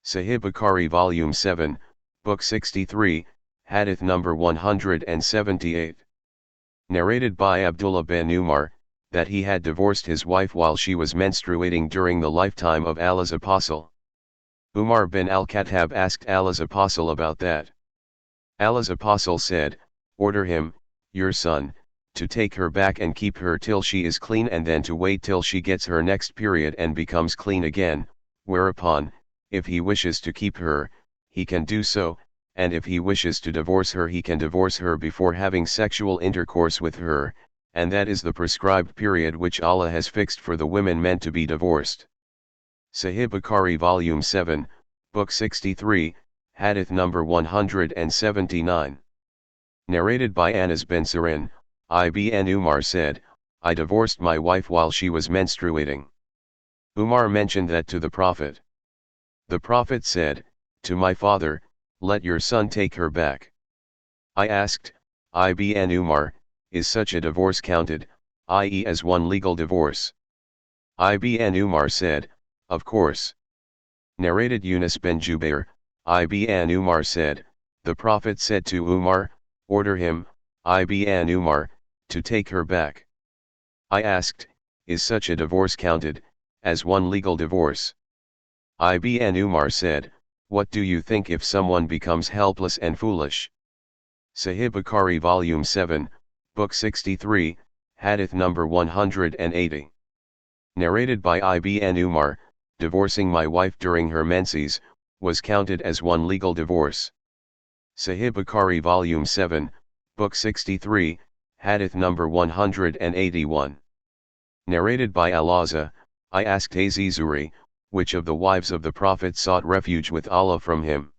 Sahih Bukhari Volume 7, Book 63, Hadith number 178. Narrated by Abdullah bin Umar, that he had divorced his wife while she was menstruating during the lifetime of Allah's Apostle. Umar bin al-Khattab asked Allah's Apostle about that. Allah's Apostle said, "Order him, your son, to take her back and keep her till she is clean and then to wait till she gets her next period and becomes clean again, whereupon, if he wishes to keep her, he can do so, and if he wishes to divorce her he can divorce her before having sexual intercourse with her, and that is the prescribed period which Allah has fixed for the women meant to be divorced." Sahih Bukhari Volume 7, Book 63, Hadith number 179. Narrated by Anas bin Sirin, Ibn Umar said, "I divorced my wife while she was menstruating." Umar mentioned that to the Prophet. The Prophet said, "To my father, let your son take her back." I asked, Ibn Umar, "Is such a divorce counted, i.e. as one legal divorce?" Ibn Umar said, "Of course." Narrated Yunus bin Jubair, Ibn Umar said, "The Prophet said to Umar, order him, Ibn Umar, to take her back." I asked, "Is such a divorce counted, as one legal divorce?" Ibn Umar said, "What do you think if someone becomes helpless and foolish?" Sahih Bukhari Volume 7, Book 63, Hadith number 180. Narrated by Ibn Umar, divorcing my wife during her menses, was counted as one legal divorce. Sahih Bukhari Volume 7, Book 63, Hadith number 181. Narrated by Al-Azza, I asked Az-Zuri, which of the wives of the Prophet sought refuge with Allah from him?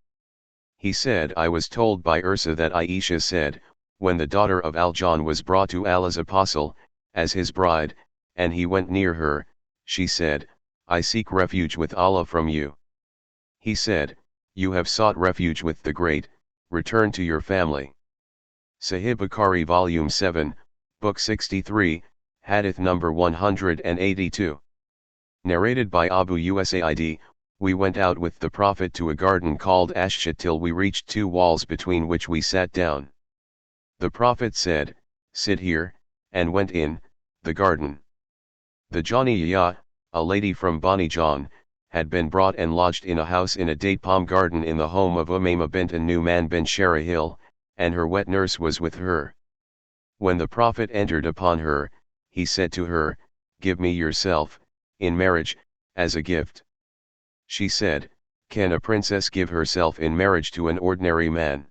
He said, "I was told by Ursa that Aisha said, when the daughter of Al-Jan was brought to Allah's Apostle, as his bride, and he went near her, she said, 'I seek refuge with Allah from you.' He said, 'You have sought refuge with the Great, return to your family.'" Sahih Bukhari Volume 7, Book 63, Hadith number 182. Narrated by Abu Usaid, we went out with the Prophet to a garden called Ashsha till we reached two walls between which we sat down. The Prophet said, "Sit here," and went in, the garden. The Janiyah, a lady from Bani Jan, had been brought and lodged in a house in a date palm garden in the home of Umayma bint Numan bin Sharahil, and her wet nurse was with her. When the Prophet entered upon her, he said to her, "Give me yourself, in marriage, as a gift." She said, "Can a princess give herself in marriage to an ordinary man?"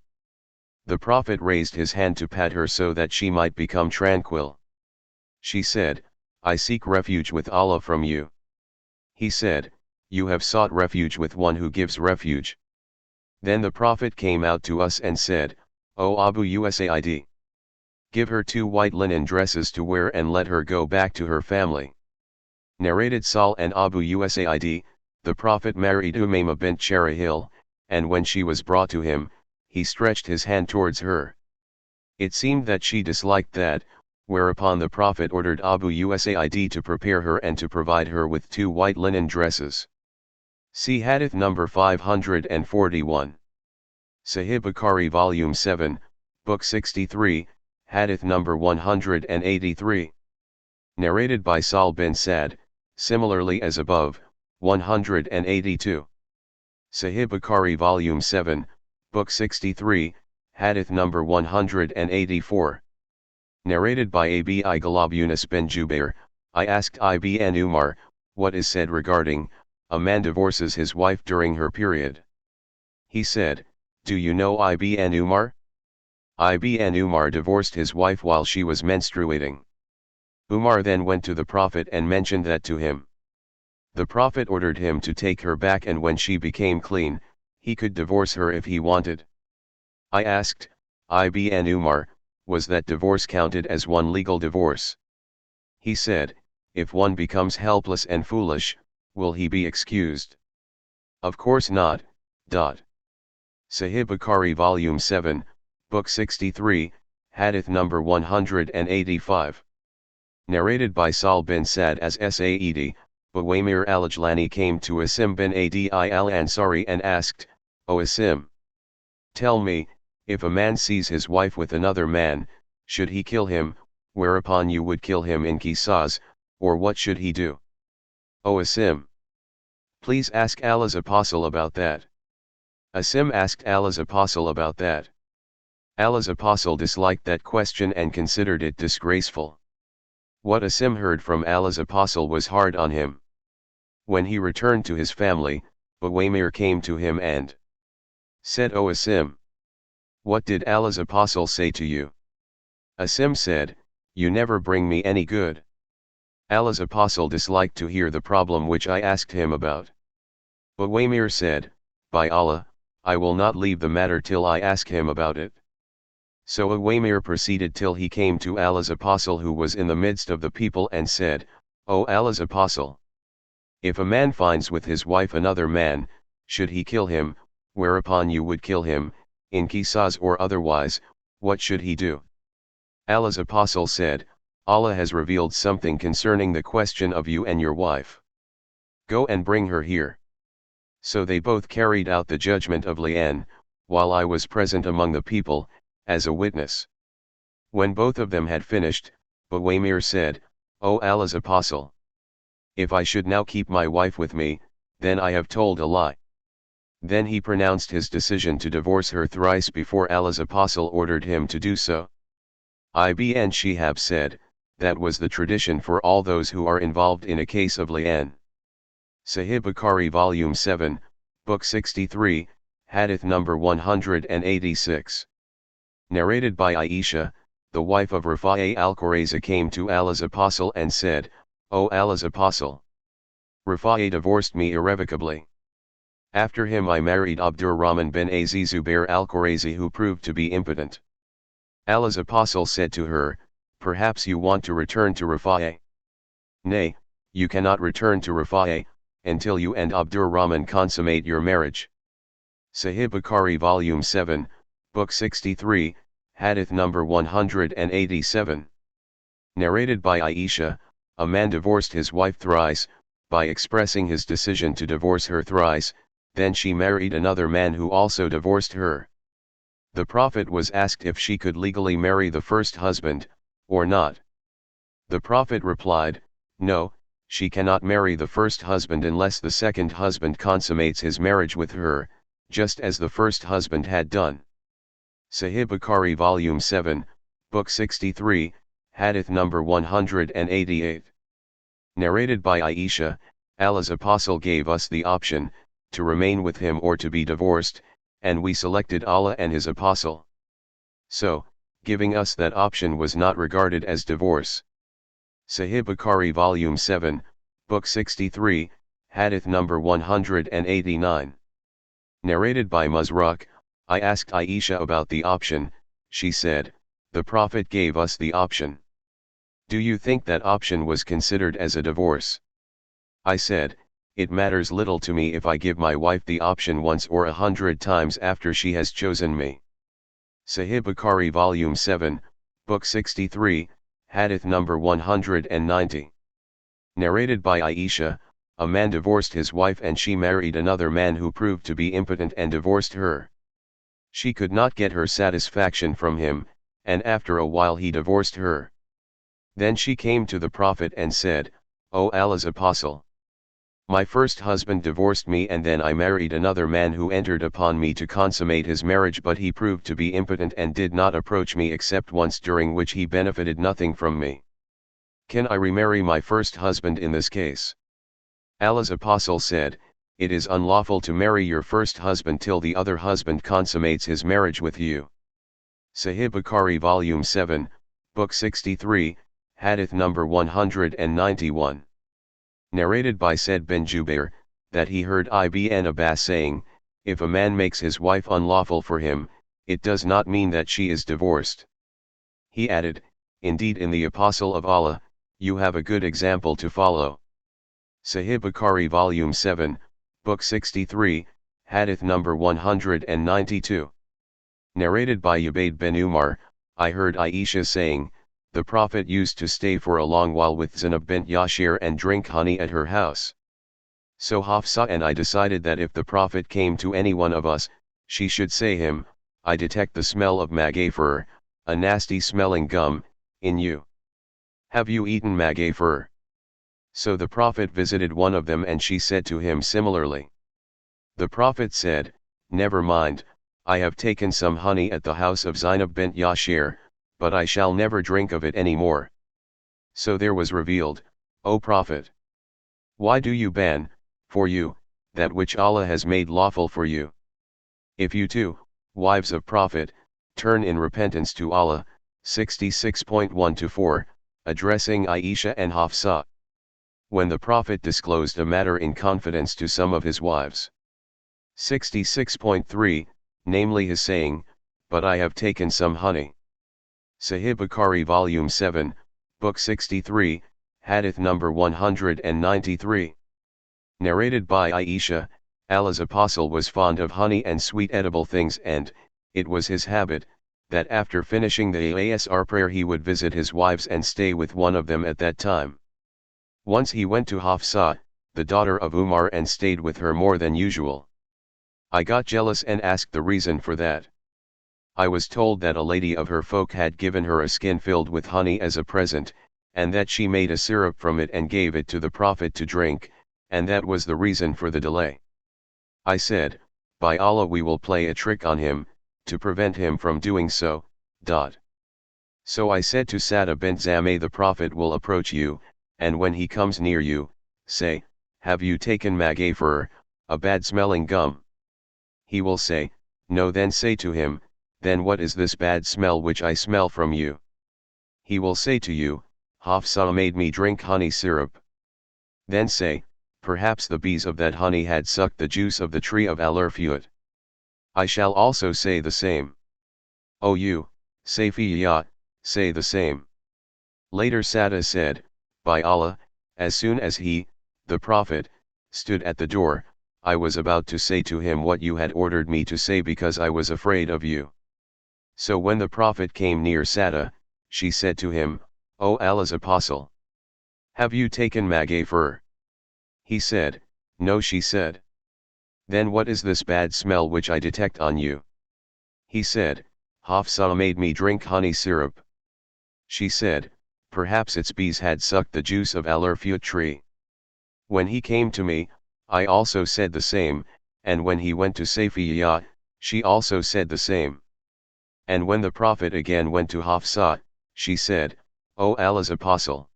The Prophet raised his hand to pat her so that she might become tranquil. She said, "I seek refuge with Allah from you." He said, "You have sought refuge with one who gives refuge." Then the Prophet came out to us and said, "O Abu Usaid, give her 2 white linen dresses to wear and let her go back to her family." Narrated Sal and Abu Usaid, the Prophet married Umayma bint Sharahil, and when she was brought to him, he stretched his hand towards her. It seemed that she disliked that, whereupon the Prophet ordered Abu Usaid to prepare her and to provide her with 2 white linen dresses. See Hadith number 541. Sahih Bukhari Volume 7, Book 63, Hadith number 183. Narrated by Sal bin Sa'd, similarly as above, 182. Sahih Bukhari Volume 7, Book 63, Hadith number 184. Narrated by Abi Ghalab Yunus bin Jubair, I asked Ibn Umar, what is said regarding, a man divorces his wife during her period? He said, "Do you know Ibn Umar?" Ibn Umar divorced his wife while she was menstruating. Umar then went to the Prophet and mentioned that to him. The Prophet ordered him to take her back, and when she became clean, he could divorce her if he wanted. I asked, Ibn Umar, was that divorce counted as one legal divorce? He said, "If one becomes helpless and foolish, will he be excused?" "Of course not." Sahih Bukhari Volume 7, Book 63, Hadith number 185. Narrated by Sal bin Sa'd as Sa'id, Uwaymir al-Ajlani came to Asim bin Adi al-Ansari and asked, O Asim, tell me, if a man sees his wife with another man, should he kill him, whereupon you would kill him in qisas, or what should he do? O Asim, please ask Allah's apostle about that. Asim asked Allah's apostle about that. Allah's apostle disliked that question and considered it disgraceful. What Asim heard from Allah's apostle was hard on him. When he returned to his family, Uwaymir came to him and said, O Asim, what did Allah's apostle say to you? Asim said, you never bring me any good. Allah's apostle disliked to hear the problem which I asked him about. Uwaymir said, by Allah, I will not leave the matter till I ask him about it. So Uwaymir proceeded till he came to Allah's apostle who was in the midst of the people and said, O Allah's apostle, if a man finds with his wife another man, should he kill him, whereupon you would kill him, in qisas or otherwise, what should he do? Allah's apostle said, Allah has revealed something concerning the question of you and your wife. Go and bring her here. So they both carried out the judgment of lernen, while I was present among the people, as a witness. When both of them had finished, Uwaymir said, O Allah's apostle, if I should now keep my wife with me, then I have told a lie. Then he pronounced his decision to divorce her thrice before Allah's apostle ordered him to do so. Ibn Shihab said, that was the tradition for all those who are involved in a case of lernen. Sahih Bukhari Volume 7, Book 63, Hadith number 186. Narrated by Aisha, the wife of Rafa'a al-Qurayza came to Allah's apostle and said, O Allah's apostle, Rafa'a divorced me irrevocably. After him I married Abdurrahman bin Zubair al-Qurayzi who proved to be impotent. Allah's apostle said to her, perhaps you want to return to Rafa'a. Nay, you cannot return to Rafa'a, until you and Abdurrahman consummate your marriage. Sahih Bukhari Volume 7, Book 63, Hadith number 187. Narrated by Aisha, a man divorced his wife thrice, by expressing his decision to divorce her thrice, then she married another man who also divorced her. The Prophet was asked if she could legally marry the first husband, or not. The Prophet replied, no, she cannot marry the first husband unless the second husband consummates his marriage with her, just as the first husband had done. Sahih Bukhari Volume 7, Book 63, Hadith number 188. Narrated by Aisha, Allah's apostle gave us the option, to remain with him or to be divorced, and we selected Allah and his apostle. So, giving us that option was not regarded as divorce. Sahih Bukhari Volume 7, Book 63, Hadith number 189. Narrated by Mazruk, I asked Aisha about the option, she said, the Prophet gave us the option. Do you think that option was considered as a divorce? I said, it matters little to me if I give my wife the option once or 100 times after she has chosen me. Sahih Bukhari Volume 7, Book 63, Hadith number 190. Narrated by Aisha, a man divorced his wife and she married another man who proved to be impotent and divorced her. She could not get her satisfaction from him, and after a while he divorced her. Then she came to the Prophet and said, O Allah's apostle, my first husband divorced me and then I married another man who entered upon me to consummate his marriage, but he proved to be impotent and did not approach me except once, during which he benefited nothing from me. Can I remarry my first husband in this case? Allah's apostle said, it is unlawful to marry your first husband till the other husband consummates his marriage with you. Sahih Bukhari Volume 7, Book 63, Hadith number 191. Narrated by Said bin Jubair, that he heard Ibn Abbas saying, if a man makes his wife unlawful for him, it does not mean that she is divorced. He added, indeed in the Apostle of Allah, you have a good example to follow. Sahih Bukhari Volume 7, Book 63, Hadith number 192. Narrated by Ubayd bin Umar, I heard Aisha saying, the Prophet used to stay for a long while with Zainab bint Yashir and drink honey at her house. So Hafsa and I decided that if the Prophet came to any one of us, she should say him, I detect the smell of անգիր, a nasty smelling gum, in you. Have you eaten անգիր? So the Prophet visited one of them and she said to him similarly. The Prophet said, never mind, I have taken some honey at the house of Zainab bint Yashir, but I shall never drink of it any more. So there was revealed, O Prophet, why do you ban, for you, that which Allah has made lawful for you? If you too, wives of Prophet, turn in repentance to Allah, 66.1-4, addressing Aisha and Hafsa. When the Prophet disclosed a matter in confidence to some of his wives. 66.3, namely his saying, but I have taken some honey. Sahih Bukhari Volume 7, Book 63, Hadith number 193. Narrated by Aisha, Allah's Apostle was fond of honey and sweet edible things, and it was his habit, that after finishing the Asr prayer he would visit his wives and stay with one of them at that time. Once he went to Hafsa, the daughter of Umar, and stayed with her more than usual. I got jealous and asked the reason for that. I was told that a lady of her folk had given her a skin filled with honey as a present, and that she made a syrup from it and gave it to the Prophet to drink, and that was the reason for the delay. I said, by Allah, we will play a trick on him, to prevent him from doing so. So I said to Sada bint Zameh, the Prophet will approach you, and when he comes near you, say, have you taken անգիր, a bad-smelling gum? He will say, no. Then say to him, then what is this bad smell which I smell from you? He will say to you, Hafsa made me drink honey syrup. Then say, perhaps the bees of that honey had sucked the juice of the tree of al-Irfut. I shall also say the same. O you, Safiyyah, say the same. Later Sada said, by Allah, as soon as he, the Prophet, stood at the door, I was about to say to him what you had ordered me to say because I was afraid of you. So when the Prophet came near Sada, she said to him, O Allah's Apostle, have you taken անգիր? He said, no. She said, then what is this bad smell which I detect on you? He said, Hafsa made me drink honey syrup. She said, perhaps its bees had sucked the juice of al-Irfut tree. When he came to me, I also said the same, and when he went to Safiyyah, she also said the same. And when the Prophet again went to Hafsa, she said, O Allah's Apostle,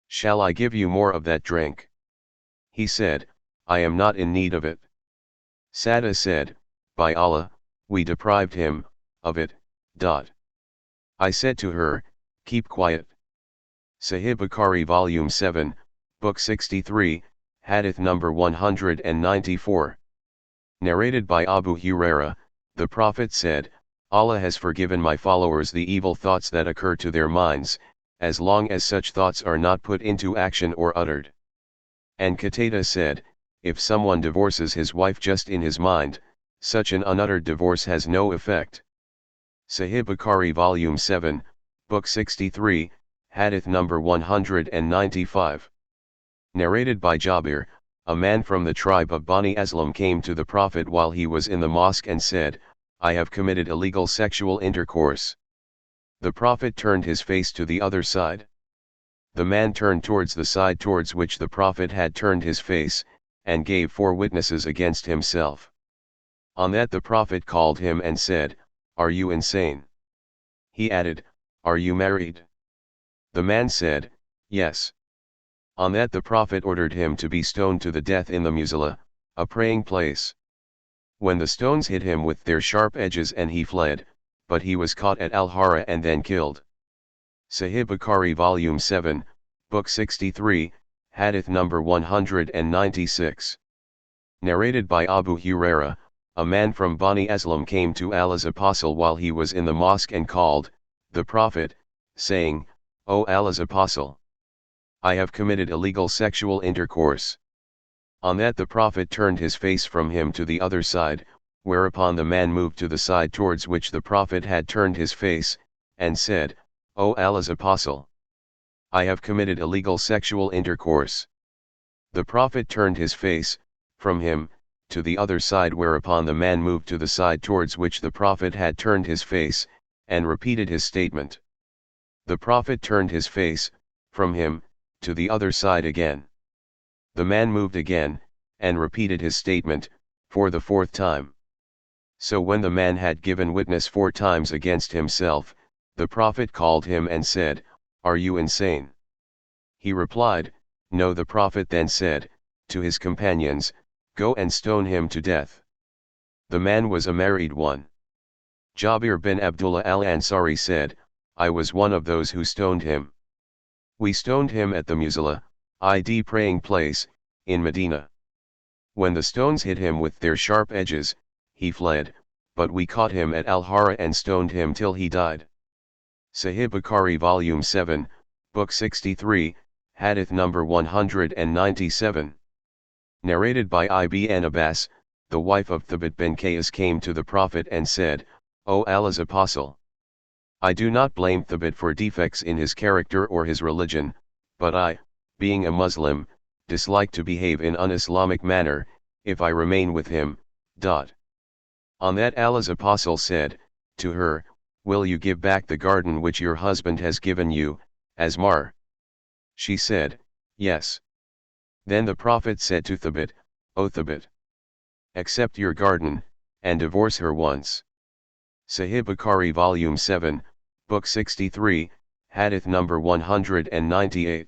shall I give you more of that drink? He said, I am not in need of it. Sada said, by Allah, we deprived him of it. I said to her, keep quiet. Sahih Bukhari Volume 7, Book 63, Hadith number 194. Narrated by Abu Huraira, the Prophet said, Allah has forgiven my followers the evil thoughts that occur to their minds, as long as such thoughts are not put into action or uttered. And Qatada said, if someone divorces his wife just in his mind, such an unuttered divorce has no effect. Sahih Bukhari Volume 7, Book 63, Hadith number 195. Narrated by Jabir, a man from the tribe of Bani Aslam came to the Prophet while he was in the mosque and said, I have committed illegal sexual intercourse. The Prophet turned his face to the other side. The man turned towards the side towards which the Prophet had turned his face, and gave 4 witnesses against himself. On that the Prophet called him and said, are you insane? He added, are you married? The man said, yes. On that the Prophet ordered him to be stoned to the death in the musalla, a praying place. When the stones hit him with their sharp edges and he fled, but he was caught at Al-Hara and then killed. Sahih Bukhari Volume 7, Book 63, Hadith number 196. Narrated by Abu Huraira, a man from Bani Aslam came to Allah's Apostle while he was in the mosque and called the Prophet, saying, O Allah's Apostle, I have committed illegal sexual intercourse. On that the Prophet turned his face from him to the other side, whereupon the man moved to the side towards which the Prophet had turned his face, and said, O Allah's apostle, I have committed illegal sexual intercourse. The Prophet turned his face, from him, to the other side, whereupon the man moved to the side towards which the Prophet had turned his face, and repeated his statement. The Prophet turned his face, from him, to the other side again. The man moved again, and repeated his statement, for the fourth time. So when the man had given witness 4 times against himself, the Prophet called him and said, Are you insane? He replied, No. The Prophet then said, to his companions, Go and stone him to death. The man was a married one. Jabir bin Abdullah al-Ansari said, I was one of those who stoned him. We stoned him at the Musalla, id praying place, in Medina. When the stones hit him with their sharp edges, he fled, but we caught him at Al-Hara and stoned him till he died. Sahih Bukhari Volume 7, Book 63, Hadith number 197. Narrated by Ibn Abbas, the wife of Thabit bin Qais came to the Prophet and said, O Allah's apostle, I do not blame Thabit for defects in his character or his religion, but I, being a Muslim, dislike to behave in un-Islamic manner, if I remain with him. On that Allah's apostle said, to her, Will you give back the garden which your husband has given you, as mahr? She said, Yes. Then the Prophet said to Thabit, O Thabit, accept your garden, and divorce her once. Sahih Bukhari Volume 7, Book 63, Hadith number 198.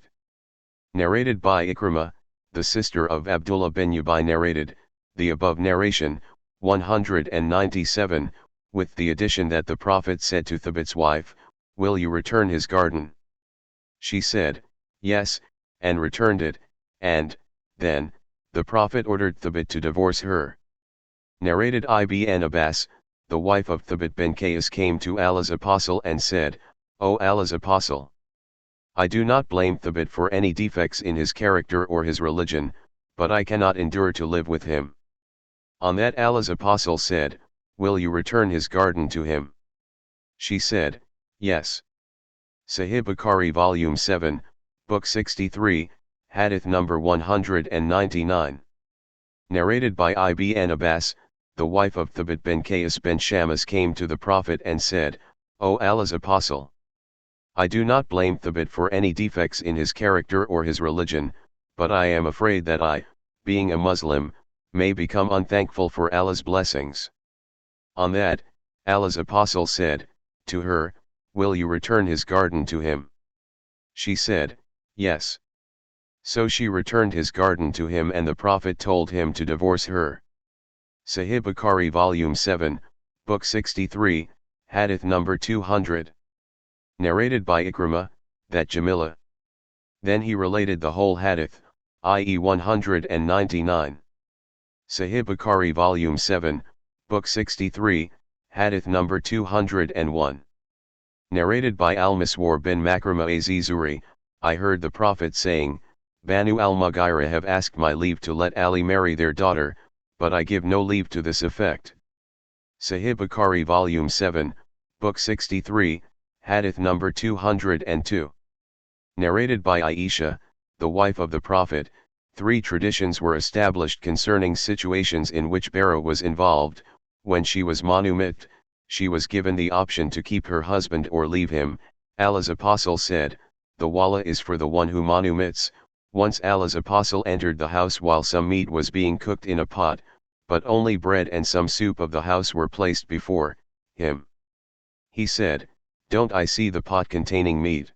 Narrated by Ikrimah, the sister of Abdullah bin Ubay narrated, the above narration, 197, with the addition that the Prophet said to Thabit's wife, Will you return his garden? She said, Yes, and returned it, and, then, the Prophet ordered Thabit to divorce her. Narrated Ibn Abbas, the wife of Thabit bin Qais came to Allah's apostle and said, O Allah's apostle, I do not blame Thabit for any defects in his character or his religion, but I cannot endure to live with him. On that Allah's apostle said, Will you return his garden to him? She said, Yes. Sahih Bukhari Volume 7, Book 63, Hadith number 199. Narrated by Ibn Abbas, the wife of Thabit bin Qais bin Shammas came to the Prophet and said, O Allah's apostle, I do not blame Thabit for any defects in his character or his religion, but I am afraid that I, being a Muslim, may become unthankful for Allah's blessings. On that, Allah's apostle said, to her, Will you return his garden to him? She said, Yes. So she returned his garden to him, and the Prophet told him to divorce her. Sahih Bukhari Volume 7, Book 63, Hadith number 200. Narrated by Ikrimah, that Jamila. Then he related the whole hadith, i.e. 199. Sahih Bukhari Volume 7, Book 63, Hadith number 201. Narrated by Al-Miswar bin Makrama az-Zuri, I heard the Prophet saying, Banu al-Mughira have asked my leave to let Ali marry their daughter, but I give no leave to this effect. Sahih Bukhari Volume 7, Book 63, Hadith number 202. Narrated by Aisha, the wife of the Prophet, 3 traditions were established concerning situations in which Bara was involved. When she was manumit, she was given the option to keep her husband or leave him. Allah's apostle said, The wala is for the one who manumits. Once Allah's apostle entered the house while some meat was being cooked in a pot, but only bread and some soup of the house were placed before him. He said, Don't I see the pot containing meat?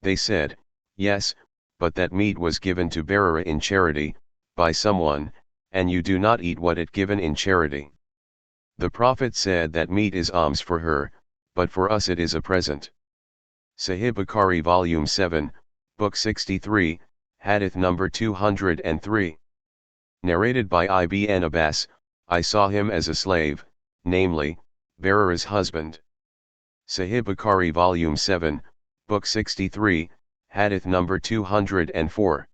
They said, Yes, but that meat was given to Barara in charity, by someone, and you do not eat what it given in charity. The Prophet said that meat is alms for her, but for us it is a present. Sahih Bukhari Volume 7, Book 63, Hadith number 203. Narrated by Ibn Abbas, I saw him as a slave, namely, Barara's husband. Sahih Bukhari Volume 7, Book 63, Hadith number 204.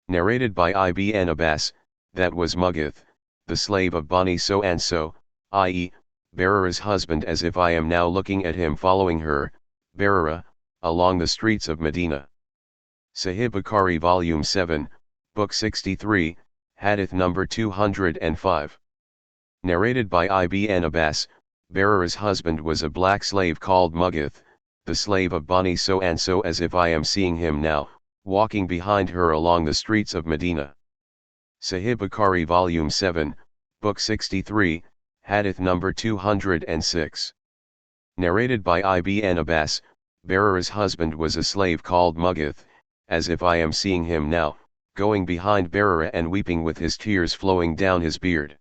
Narrated by Ibn Abbas, that was Mughith, the slave of Bani so-and-so, i.e., Barara's husband, as if I am now looking at him following her. Barara, along the streets of Medina. Sahih Bukhari Volume 7, Book 63, Hadith number 205. Narrated by Ibn Abbas, Barira's husband was a black slave called Mughith, the slave of Bani so and so, as if I am seeing him now, walking behind her along the streets of Medina. Sahih Bukhari Volume 7, Book 63, Hadith number 206. Narrated by Ibn Abbas, Barira's husband was a slave called Mughith, as if I am seeing him now, going behind Barira and weeping with his tears flowing down his beard.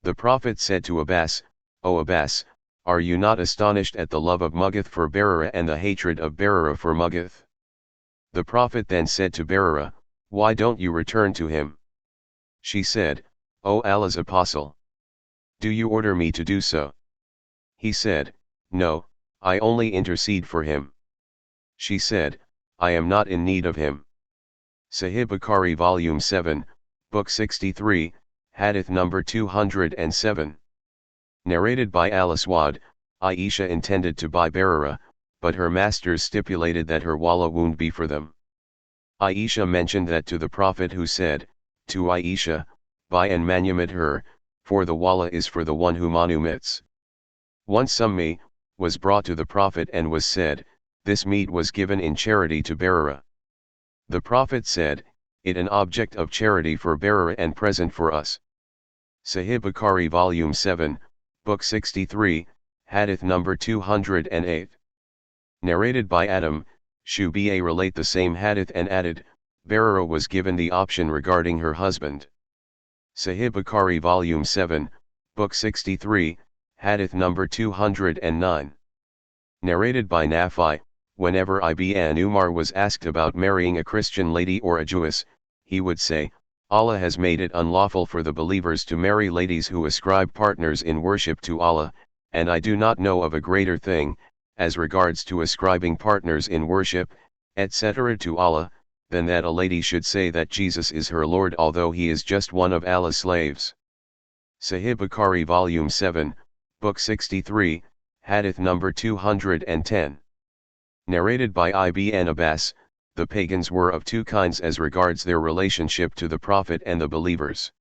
The Prophet said to Abbas, O Abbas, are you not astonished at the love of Mughith for Barira and the hatred of Barira for Mughith? The Prophet then said to Barira, why don't you return to him? She said, O Allah's Apostle, do you order me to do so? He said, no, I only intercede for him. She said, I am not in need of him. Sahih Bukhari Volume 7, Book 63, Hadith number 207. Narrated by Al-Aswad, Aisha intended to buy Barira, but her masters stipulated that her walla won't be for them. Aisha mentioned that to the Prophet, who said, to Aisha, buy and manumit her, for the walla is for the one who manumits. Once some meat was brought to the Prophet and was said, this meat was given in charity to Barira. The Prophet said, it an object of charity for Barira and present for us. Sahih Bukhari Volume 7, Book 63, Hadith number 208. Narrated by Adam, Shubi'a relate the same hadith and added, Barira was given the option regarding her husband. Sahih Bukhari Volume 7, Book 63, Hadith number 209. Narrated by Nafi, whenever Ibn Umar was asked about marrying a Christian lady or a Jewess, he would say, Allah has made it unlawful for the believers to marry ladies who ascribe partners in worship to Allah, and I do not know of a greater thing, as regards to ascribing partners in worship, etc. to Allah, than that a lady should say that Jesus is her Lord although he is just one of Allah's slaves. Sahih Bukhari Volume 7, Book 63, Hadith number 210. Narrated by Ibn Abbas, the pagans were of two kinds as regards their relationship to the Prophet and the believers.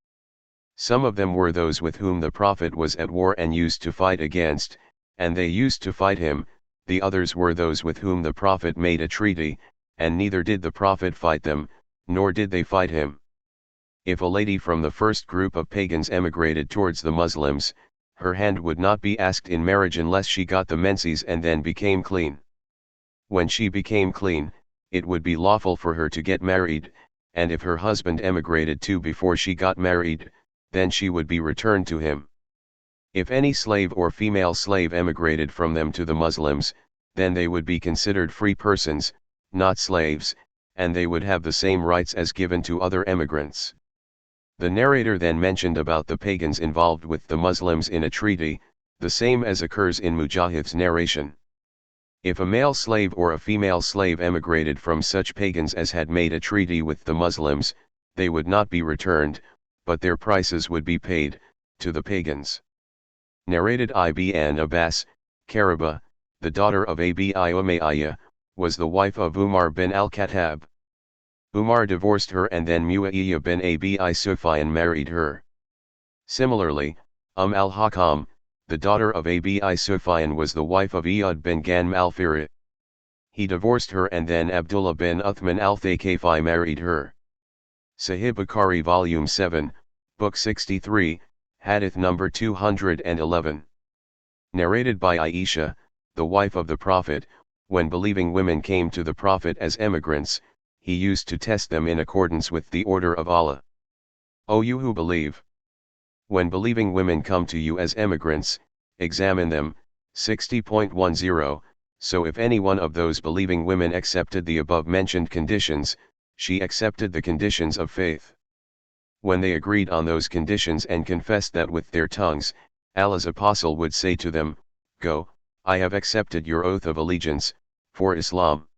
Some of them were those with whom the Prophet was at war and used to fight against, and they used to fight him. The others were those with whom the Prophet made a treaty, and neither did the Prophet fight them, nor did they fight him. If a lady from the first group of pagans emigrated towards the Muslims, her hand would not be asked in marriage unless she got the menses and then became clean. When she became clean, it would be lawful for her to get married, and if her husband emigrated too before she got married, then she would be returned to him. If any slave or female slave emigrated from them to the Muslims, then they would be considered free persons, not slaves, and they would have the same rights as given to other emigrants. The narrator then mentioned about the pagans involved with the Muslims in a treaty, the same as occurs in Mujahid's narration. If a male slave or a female slave emigrated from such pagans as had made a treaty with the Muslims, they would not be returned, but their prices would be paid to the pagans. Narrated Ibn Abbas, Karaba, the daughter of Abi Umayyah, was the wife of Umar bin al-Khattab. Umar divorced her and then Muayyah bin Abi Sufyan married her. Similarly, al-Hakam, the daughter of Abi Sufyan, was the wife of Iyad bin Ghanm al-Firi. He divorced her and then Abdullah bin Uthman al-Thaqafi married her. Sahih Bukhari Volume 7, Book 63, Hadith number 211. Narrated by Aisha, the wife of the Prophet, when believing women came to the Prophet as emigrants, he used to test them in accordance with the order of Allah. O you who believe! When believing women come to you as emigrants, examine them. 60.10, so if any one of those believing women accepted the above-mentioned conditions, she accepted the conditions of faith. When they agreed on those conditions and confessed that with their tongues, Allah's Apostle would say to them, Go, I have accepted your oath of allegiance, for Islam.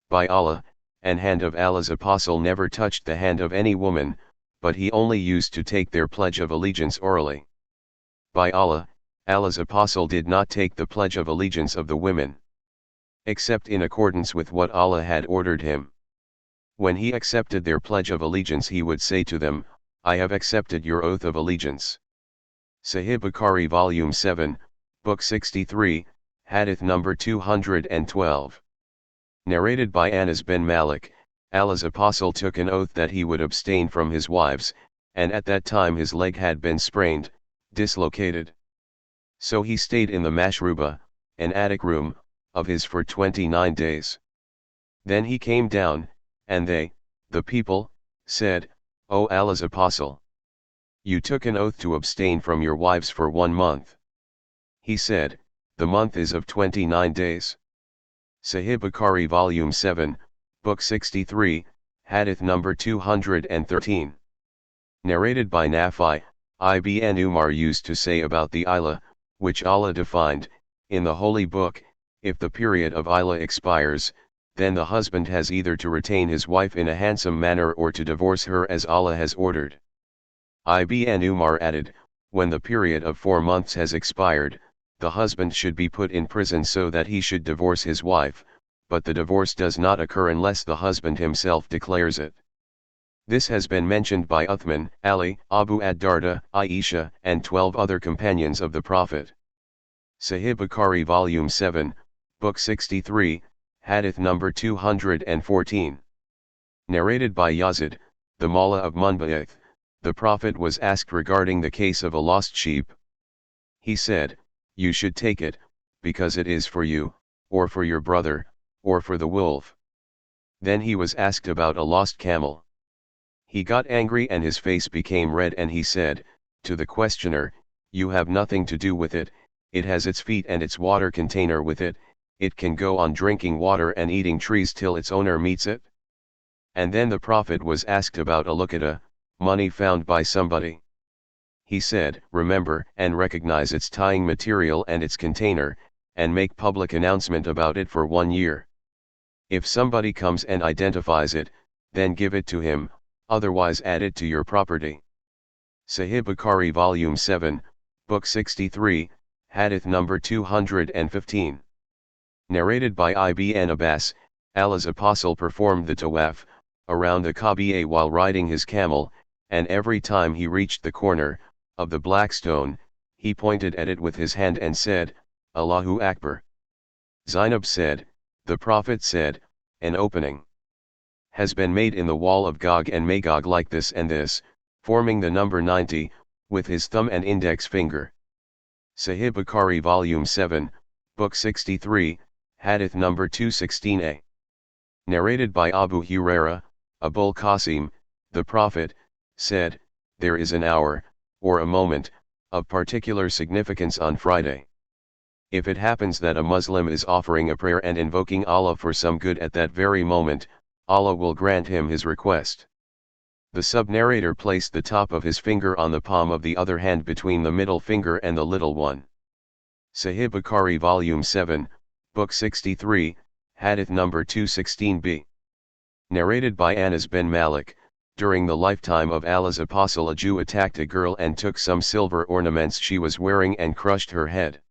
By Allah, and hand of Allah's Apostle never touched the hand of any woman, but he only used to take their pledge of allegiance orally. By Allah, Allah's Apostle did not take the pledge of allegiance of the women. except in accordance with what Allah had ordered him. When he accepted their pledge of allegiance, he would say to them, I have accepted your oath of allegiance. Sahih Bukhari Volume 7, Book 63, Hadith number 212. Narrated by Anas bin Malik, Allah's apostle took an oath that he would abstain from his wives, and at that time his leg had been sprained, dislocated. So he stayed in the mashruba, an attic room, of his for 29 days. Then he came down, and they, the people, said, O Allah's apostle, you took an oath to abstain from your wives for 1 month. He said, the month is of 29 days. Sahih Bukhari Volume 7, Book 63, Hadith number 213. Narrated by Nafi, Ibn Umar used to say about the Ilah, which Allah defined, in the Holy Book, if the period of Ilah expires, then the husband has either to retain his wife in a handsome manner or to divorce her as Allah has ordered. Ibn Umar added, when the period of 4 months has expired, the husband should be put in prison so that he should divorce his wife, but the divorce does not occur unless the husband himself declares it. This has been mentioned by Uthman, Ali, Abu ad-Darda, Aisha, and 12 other companions of the Prophet. Sahih Bukhari Volume 7, Book 63, Hadith number 214. Narrated by Yazid, the Mullah of Munba'ith, the Prophet was asked regarding the case of a lost sheep. He said, you should take it, because it is for you, or for your brother, or for the wolf. Then he was asked about a lost camel. He got angry and his face became red, and he said, to the questioner, you have nothing to do with it, it has its feet and its water container with it, it can go on drinking water and eating trees till its owner meets it. And then the Prophet was asked about a luqata, money found by somebody. He said, remember and recognize its tying material and its container, and make public announcement about it for 1 year. If somebody comes and identifies it, then give it to him, otherwise add it to your property. Sahih Bukhari Volume 7, Book 63, Hadith number 215. Narrated by Ibn Abbas, Allah's apostle performed the tawaf, around the Kaaba while riding his camel, and every time he reached the corner, of the black stone, he pointed at it with his hand and said, Allahu Akbar. Zainab said, the Prophet said, an opening has been made in the wall of Gog and Magog like this and this, forming the number 90, with his thumb and index finger. Sahih Bukhari Volume 7, Book 63, Hadith number 216a. Narrated by Abu Huraira, Abul Qasim, the Prophet, said, there is an hour, or a moment, of particular significance on Friday. If it happens that a Muslim is offering a prayer and invoking Allah for some good at that very moment, Allah will grant him his request. The sub-narrator placed the top of his finger on the palm of the other hand between the middle finger and the little one. Sahih Bukhari Volume 7, Book 63, Hadith number 216b. Narrated by Anas bin Malik, during the lifetime of Allah's apostle a Jew attacked a girl and took some silver ornaments she was wearing and crushed her head.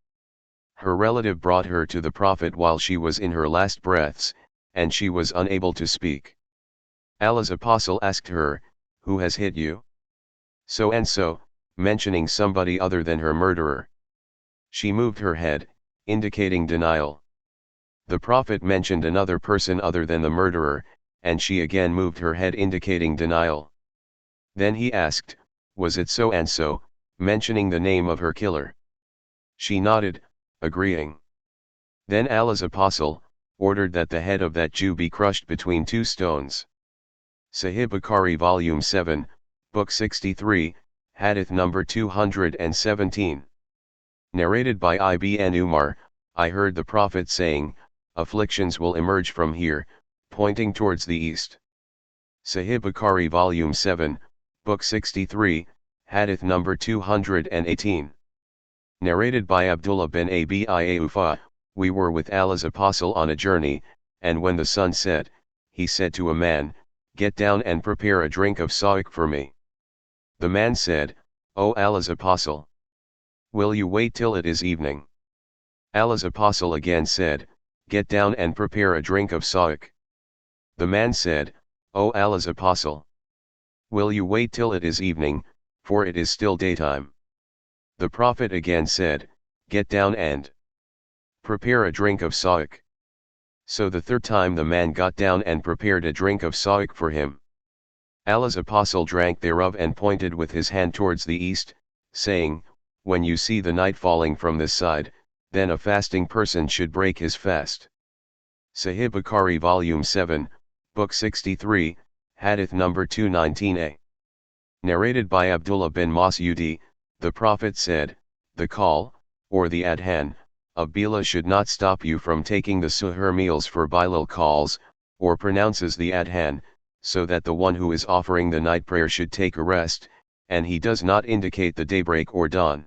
Her relative brought her to the Prophet while she was in her last breaths, and she was unable to speak. Allah's apostle asked her, who has hit you? So and so, mentioning somebody other than her murderer. She moved her head, indicating denial. The Prophet mentioned another person other than the murderer, and she again moved her head indicating denial. Then he asked, was it so and so, mentioning the name of her killer? She nodded, agreeing. Then Allah's apostle ordered that the head of that Jew be crushed between 2 stones. Sahih Bukhari Volume 7, Book 63, Hadith number 217. Narrated by Ibn Umar, I heard the Prophet saying, afflictions will emerge from here, pointing towards the east. Sahih Bukhari Volume 7, Book 63, Hadith number 218. Narrated by Abdullah bin Abi Aufa, we were with Allah's apostle on a journey, and when the sun set, he said to a man, get down and prepare a drink of sa'ik for me. The man said, O Allah's apostle, will you wait till it is evening? Allah's apostle again said, get down and prepare a drink of sahih. The man said, O Allah's apostle, will you wait till it is evening, for it is still daytime? The Prophet again said, get down and prepare a drink of sahih. So the third time the man got down and prepared a drink of sahih for him. Allah's apostle drank thereof and pointed with his hand towards the east, saying, when you see the night falling from this side, then a fasting person should break his fast. Sahih Bukhari Volume 7, Book 63, Hadith number 219a. Narrated by Abdullah bin Mas'udi, the Prophet said, the call, or the adhan, of Bilal should not stop you from taking the suhur meals, for Bilal calls, or pronounces the adhan, so that the one who is offering the night prayer should take a rest, and he does not indicate the daybreak or dawn.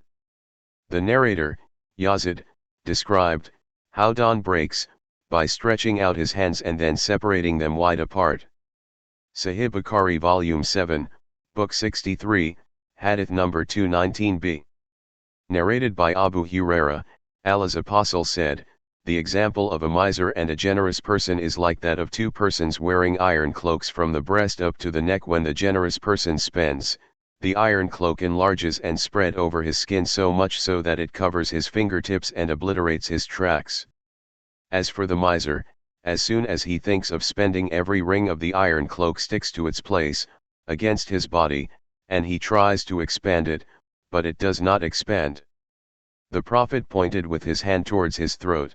The narrator, Yazid, described how dawn breaks, by stretching out his hands and then separating them wide apart. Sahih Bukhari Volume 7, Book 63, Hadith number 219b. Narrated by Abu Huraira, Allah's Apostle said, the example of a miser and a generous person is like that of two persons wearing iron cloaks from the breast up to the neck. When the generous person spends, the iron cloak enlarges and spread over his skin so much so that it covers his fingertips and obliterates his tracks. As for the miser, as soon as he thinks of spending, every ring of the iron cloak sticks to its place, against his body, and he tries to expand it, but it does not expand. The Prophet pointed with his hand towards his throat.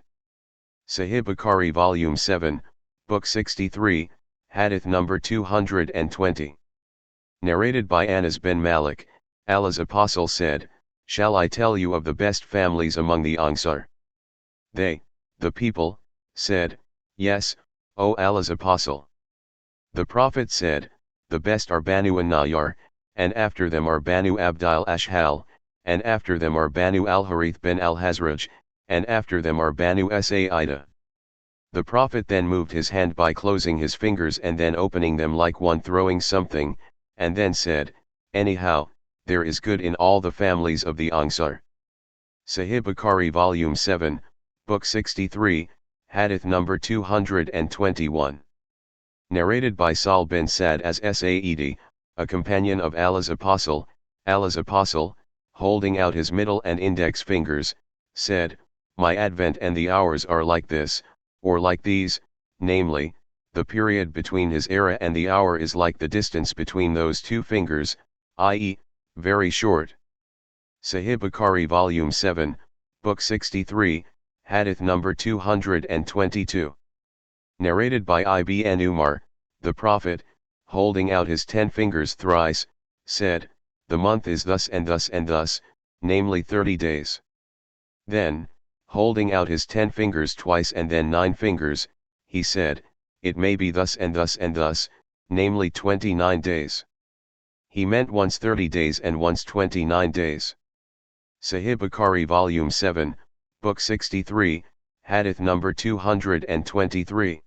Sahih Bukhari Volume 7, Book 63, Hadith number 220. Narrated by Anas bin Malik, Allah's Apostle said, shall I tell you of the best families among the ангիր? They, the people, said, yes, O Allah's Apostle. The Prophet said, the best are Banu an-Najjar, and after them are Banu Abd al-Ashhal, and after them are Banu al-Harith bin al-Hazraj, and after them are Banu Sa'ida. The Prophet then moved his hand by closing his fingers and then opening them like one throwing something, and then said, anyhow, there is good in all the families of the ангիր. Sahih Bukhari Volume 7, Book 63, Hadith number 221. Narrated by Sal bin Sa'd as Sa'idi, a companion of Allah's Apostle, holding out his middle and index fingers, said, my advent and the hours are like this, or like these, namely, the period between his era and the hour is like the distance between those two fingers, i.e., very short. Sahih Bukhari Volume 7, Book 63, Hadith number 222. Narrated by Ibn Umar, the Prophet, holding out his 10 fingers thrice, said, the month is thus and thus and thus, namely 30 days. Then, holding out his 10 fingers twice and then 9 fingers, he said, it may be thus and thus and thus, namely 29 days. He meant once 30 days and once 29 days. Sahih Bukhari Volume 7, Book 63, Hadith number 223.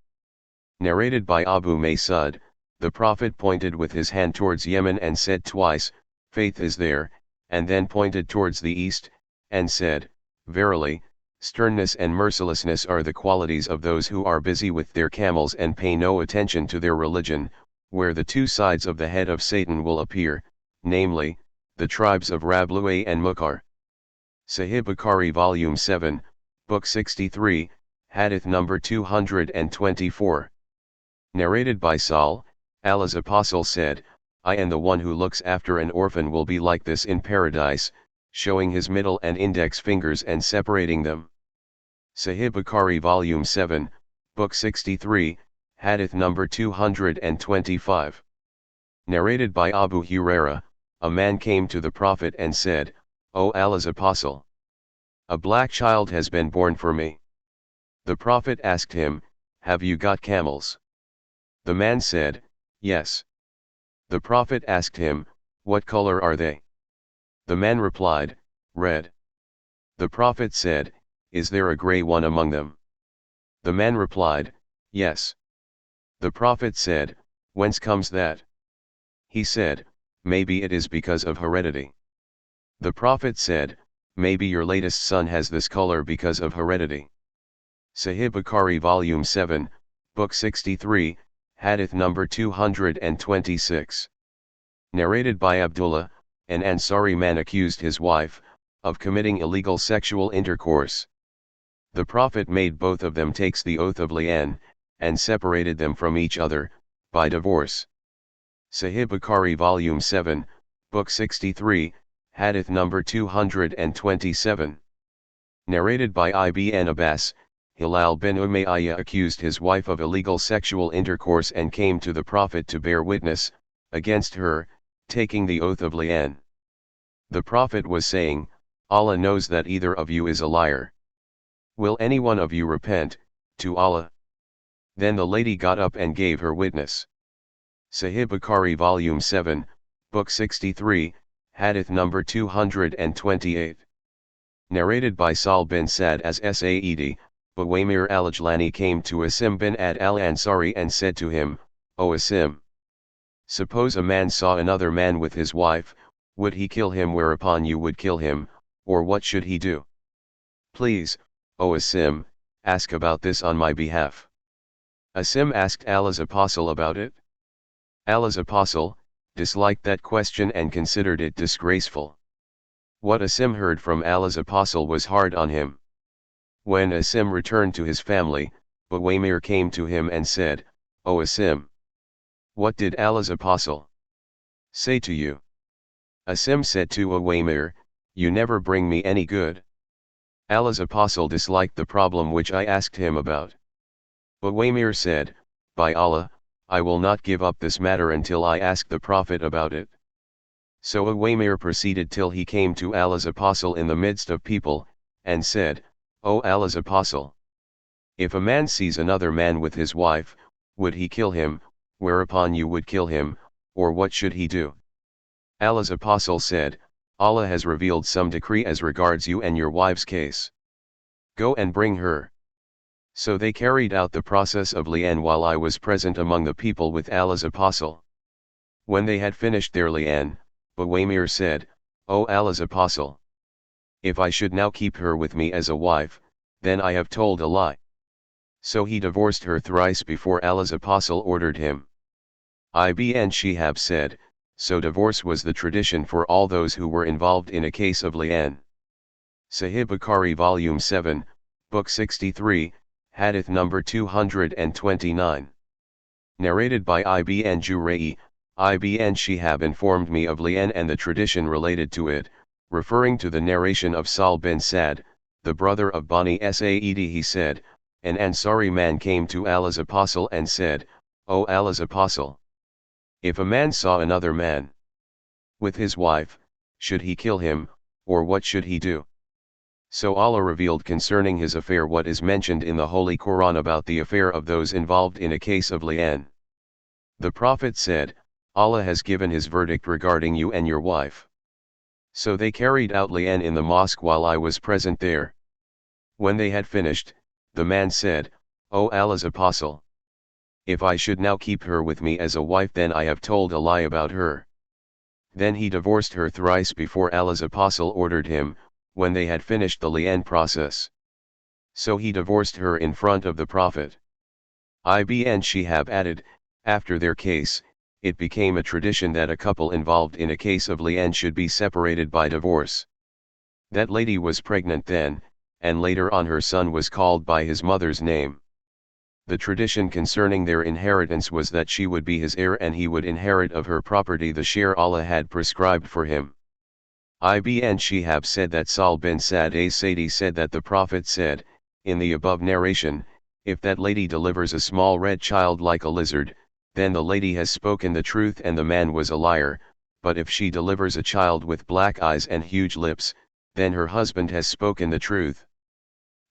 Narrated by Abu Mas'ud, the Prophet pointed with his hand towards Yemen and said twice, faith is there, and then pointed towards the east, and said, verily, sternness and mercilessness are the qualities of those who are busy with their camels and pay no attention to their religion, where the two sides of the head of Satan will appear, namely, the tribes of Rabluay and Muqar. Sahih Bukhari Volume 7, Book 63, Hadith number 224. Narrated by Sal, Allah's Apostle said, I and the one who looks after an orphan will be like this in paradise, showing his middle and index fingers and separating them. Sahih Bukhari Volume 7, Book 63, Hadith number 225. Narrated by Abu Huraira, a man came to the Prophet and said, O Allah's Apostle, a black child has been born for me. The Prophet asked him, have you got camels? The man said, yes. The Prophet asked him, what color are they? The man replied, red. The Prophet said, is there a gray one among them? The man replied, yes. The Prophet said, whence comes that? He said, maybe it is because of heredity. The Prophet said, maybe your latest son has this color because of heredity. Sahih Bukhari Volume 7, Book 63, Hadith number 226. Narrated by Abdullah, an Ansari man accused his wife of committing illegal sexual intercourse. The Prophet made both of them take the oath of li'an, and separated them from each other by divorce. Sahih Bukhari Volume 7, Book 63, Hadith number 227. Narrated by Ibn Abbas, Hilal bin Umayyah accused his wife of illegal sexual intercourse and came to the Prophet to bear witness against her, taking the oath of li'an. The Prophet was saying, Allah knows that either of you is a liar. Will any one of you repent to Allah? Then the lady got up and gave her witness. Sahih Bukhari Volume 7, Book 63, Hadith number 228. Narrated by Sal bin Sa'd as Sa'id, Uwaymir al-Ajlani came to Asim bin Ad al-Ansari and said to him, O Asim, suppose a man saw another man with his wife, would he kill him whereupon you would kill him, or what should he do? Please, O Asim, ask about this on my behalf. Asim asked Allah's apostle about it. Allah's apostle disliked that question and considered it disgraceful. What Asim heard from Allah's apostle was hard on him. When Asim returned to his family, Uwaymir came to him and said, O Asim, what did Allah's apostle say to you? Asim said to Uwaymir, you never bring me any good. Allah's apostle disliked the problem which I asked him about. Uwaymir said, by Allah, I will not give up this matter until I ask the Prophet about it. So Uwaymir proceeded till he came to Allah's apostle in the midst of people, and said, O Allah's apostle, if a man sees another man with his wife, would he kill him, whereupon you would kill him, or what should he do? Allah's apostle said, Allah has revealed some decree as regards you and your wife's case. Go and bring her. So they carried out the process of li'an while I was present among the people with Allah's apostle. When they had finished their li'an, Uwaymir said, O Allah's apostle, if I should now keep her with me as a wife, then I have told a lie. So he divorced her thrice before Allah's apostle ordered him. Ibn Shihab said, so divorce was the tradition for all those who were involved in a case of li'an. Sahih Bukhari Volume 7, Book 63, Hadith number 229. Narrated by Ibn Jurayy, Ibn Shihab informed me of li'an and the tradition related to it, referring to the narration of Sal bin Sa'd, the brother of Bani Sa'id. He said, an Ansari man came to Allah's apostle and said, O Allah's apostle, if a man saw another man with his wife, should he kill him, or what should he do? So Allah revealed concerning his affair what is mentioned in the Holy Quran about the affair of those involved in a case of li'an. The Prophet said, Allah has given his verdict regarding you and your wife. So they carried out li'an in the mosque while I was present there. When they had finished, the man said, O Allah's apostle, if I should now keep her with me as a wife, then I have told a lie about her. Then he divorced her thrice before Allah's apostle ordered him, when they had finished the li'an process. So he divorced her in front of the Prophet. Ibn Shihab added, after their case, it became a tradition that a couple involved in a case of li'an should be separated by divorce. That lady was pregnant then, and later on her son was called by his mother's name. The tradition concerning their inheritance was that she would be his heir and he would inherit of her property the share Allah had prescribed for him. Ibn Shihab said that Sal bin Sa'd as-Sa'di said that the Prophet said, in the above narration, if that lady delivers a small red child like a lizard, then the lady has spoken the truth and the man was a liar, but if she delivers a child with black eyes and huge lips, then her husband has spoken the truth.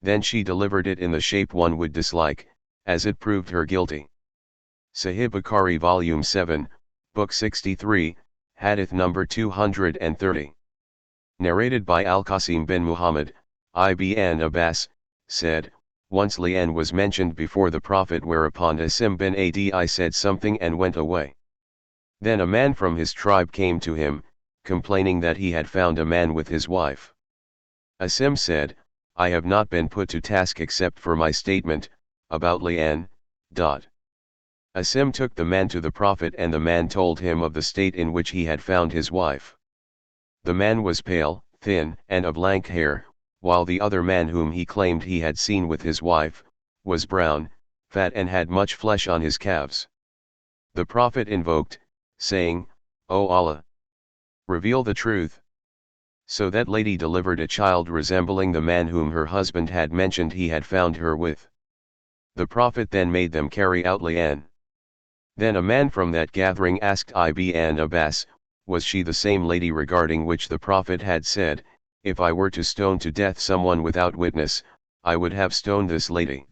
Then she delivered it in the shape one would dislike, as it proved her guilty. Sahih Bukhari Volume 7, Book 63, Hadith number 230. Narrated by Al-Qasim bin Muhammad, Ibn Abbas, said, once li'an was mentioned before the Prophet, whereupon Asim bin Adi said something and went away. Then a man from his tribe came to him, complaining that he had found a man with his wife. Asim said, I have not been put to task except for my statement, about lernen. Asim took the man to the Prophet and the man told him of the state in which he had found his wife. The man was pale, thin, and of lank hair, while the other man whom he claimed he had seen with his wife, was brown, fat and had much flesh on his calves. The Prophet invoked, saying, O Allah! Reveal the truth. So that lady delivered a child resembling the man whom her husband had mentioned he had found her with. The Prophet then made them carry out lernen. Then a man from that gathering asked Ibn Abbas, was she the same lady regarding which the Prophet had said, if I were to stone to death someone without witness, I would have stoned this lady?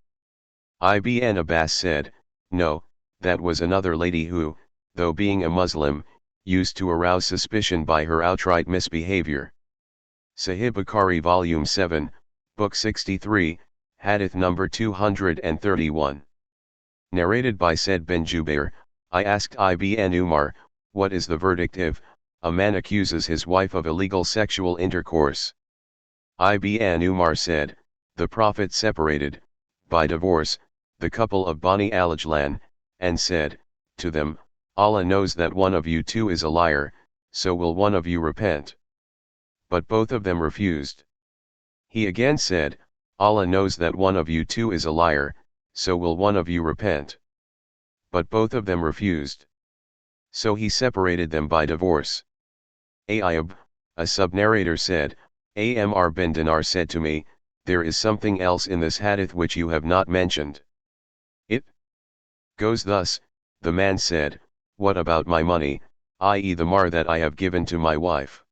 Ibn Abbas said, no, that was another lady who, though being a Muslim, used to arouse suspicion by her outright misbehavior. Sahih Bukhari Volume 7, Book 63, Hadith number 231. Narrated by Said bin Jubair, I asked Ibn Umar, what is the verdict if a man accuses his wife of illegal sexual intercourse? Ibn Umar said, the Prophet separated, by divorce, the couple of Bani al-Ajlan, and said, to them, Allah knows that one of you two is a liar, so will one of you repent? But both of them refused. He again said, Allah knows that one of you two is a liar, so will one of you repent? But both of them refused. So he separated them by divorce. Ayyub, a sub-narrator said, Amr bin Dinar said to me, there is something else in this hadith which you have not mentioned. It goes thus, the man said, what about my money, i.e. the mahr that I have given to my wife?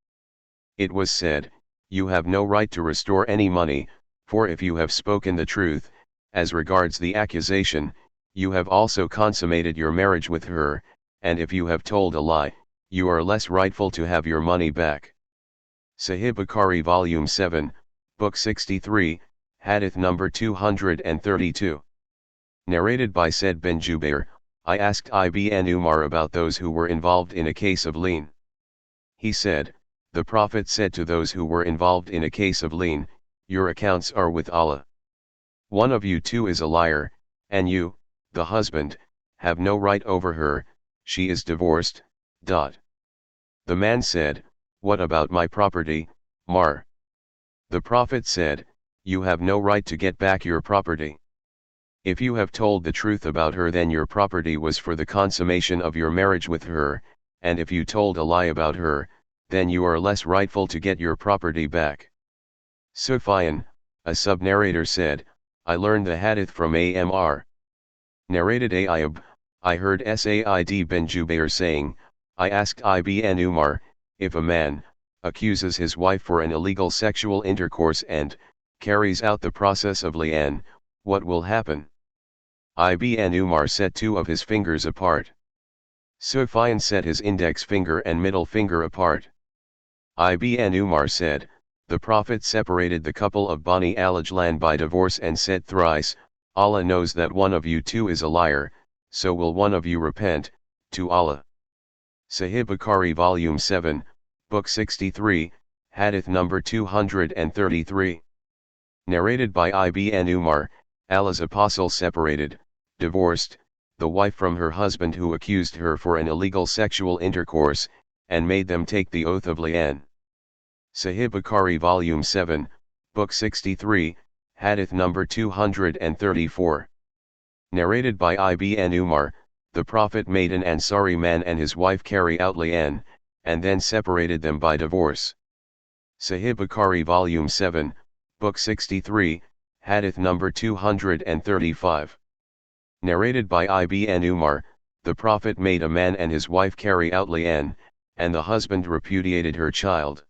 It was said, you have no right to restore any money, for if you have spoken the truth, as regards the accusation, you have also consummated your marriage with her, and if you have told a lie, you are less rightful to have your money back. Sahih Bukhari Volume 7, Book 63, Hadith number 232. Narrated by Said bin Jubair, I asked Ibn Umar about those who were involved in a case of lien. He said, the Prophet said to those who were involved in a case of lien, your accounts are with Allah. One of you two is a liar, and you, the husband, have no right over her, she is divorced. The man said, what about my property, mahr? The Prophet said, you have no right to get back your property. If you have told the truth about her, then your property was for the consummation of your marriage with her, and if you told a lie about her, then you are less rightful to get your property back. Sufyan, a sub-narrator said, I learned the hadith from Amr. Narrated Ayyub, I heard Said bin Jubair saying, I asked Ibn Umar, if a man accuses his wife for an illegal sexual intercourse and carries out the process of lernen, what will happen? Ibn Umar set two of his fingers apart. Sufyan set his index finger and middle finger apart. Ibn Umar said, the Prophet separated the couple of Bani al-Ajlan by divorce and said thrice, Allah knows that one of you two is a liar, so will one of you repent, to Allah. Sahih Bukhari Volume 7, Book 63, Hadith number 233. Narrated by Ibn Umar, Allah's Apostle separated, divorced, the wife from her husband who accused her for an illegal sexual intercourse, and made them take the oath of lernen. Sahih Bukhari Volume 7, Book 63, Hadith number 234. Narrated by Ibn Umar, the Prophet made an Ansari man and his wife carry out lernen, and then separated them by divorce. Sahih Bukhari Volume 7, Book 63, Hadith number 235. Narrated by Ibn Umar, the Prophet made a man and his wife carry out lernen, and the husband repudiated her child.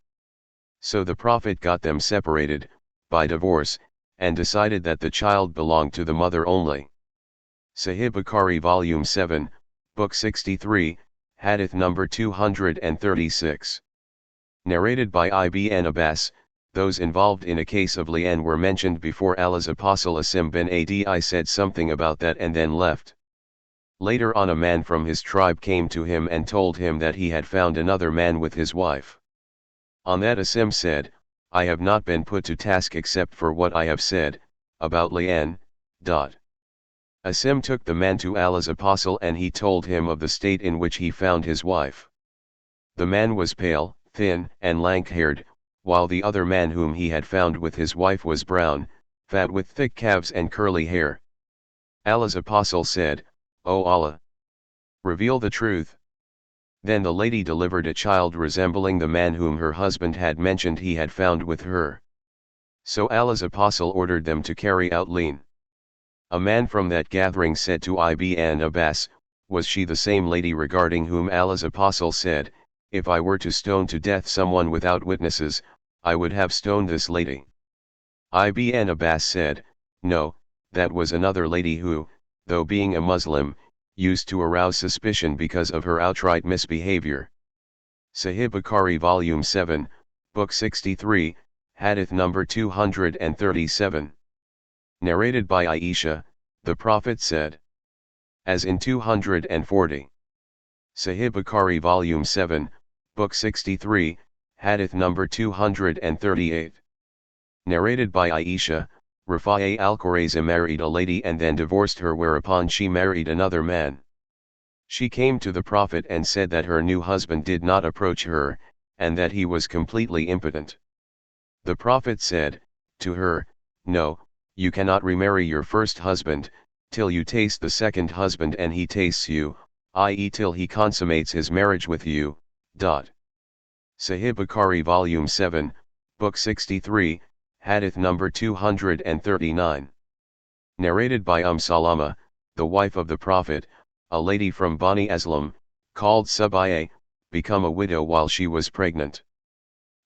So the Prophet got them separated, by divorce, and decided that the child belonged to the mother only. Sahih Bukhari Volume 7, Book 63, Hadith number 236. Narrated by Ibn Abbas, those involved in a case of lernen were mentioned before Allah's Apostle Asim bin Adi said something about that and then left. Later on a man from his tribe came to him and told him that he had found another man with his wife. On that Asim said, I have not been put to task except for what I have said, about lernen. Asim took the man to Allah's apostle and he told him of the state in which he found his wife. The man was pale, thin, and lank-haired, while the other man whom he had found with his wife was brown, fat with thick calves and curly hair. Allah's apostle said, O Allah! Reveal the truth. Then the lady delivered a child resembling the man whom her husband had mentioned he had found with her. So Allah's apostle ordered them to carry out lernen. A man from that gathering said to Ibn Abbas, was she the same lady regarding whom Allah's apostle said, if I were to stone to death someone without witnesses, I would have stoned this lady? Ibn Abbas said, no, that was another lady who, though being a Muslim, used to arouse suspicion because of her outright misbehavior. Sahih Bukhari Volume 7, Book 63, Hadith number 237. Narrated by Aisha, the Prophet said, as in 240. Sahih Bukhari Volume 7, Book 63, Hadith number 238. Narrated by Aisha, Rafa'a al-Qurayza married a lady and then divorced her, whereupon she married another man. She came to the Prophet and said that her new husband did not approach her, and that he was completely impotent. The Prophet said to her, no, you cannot remarry your first husband, till you taste the second husband and he tastes you, i.e. till he consummates his marriage with you. Sahih Bukhari Volume 7, Book 63, Hadith number 239. Narrated by Salama, the wife of the Prophet, a lady from Bani Aslam, called Subayya, become a widow while she was pregnant.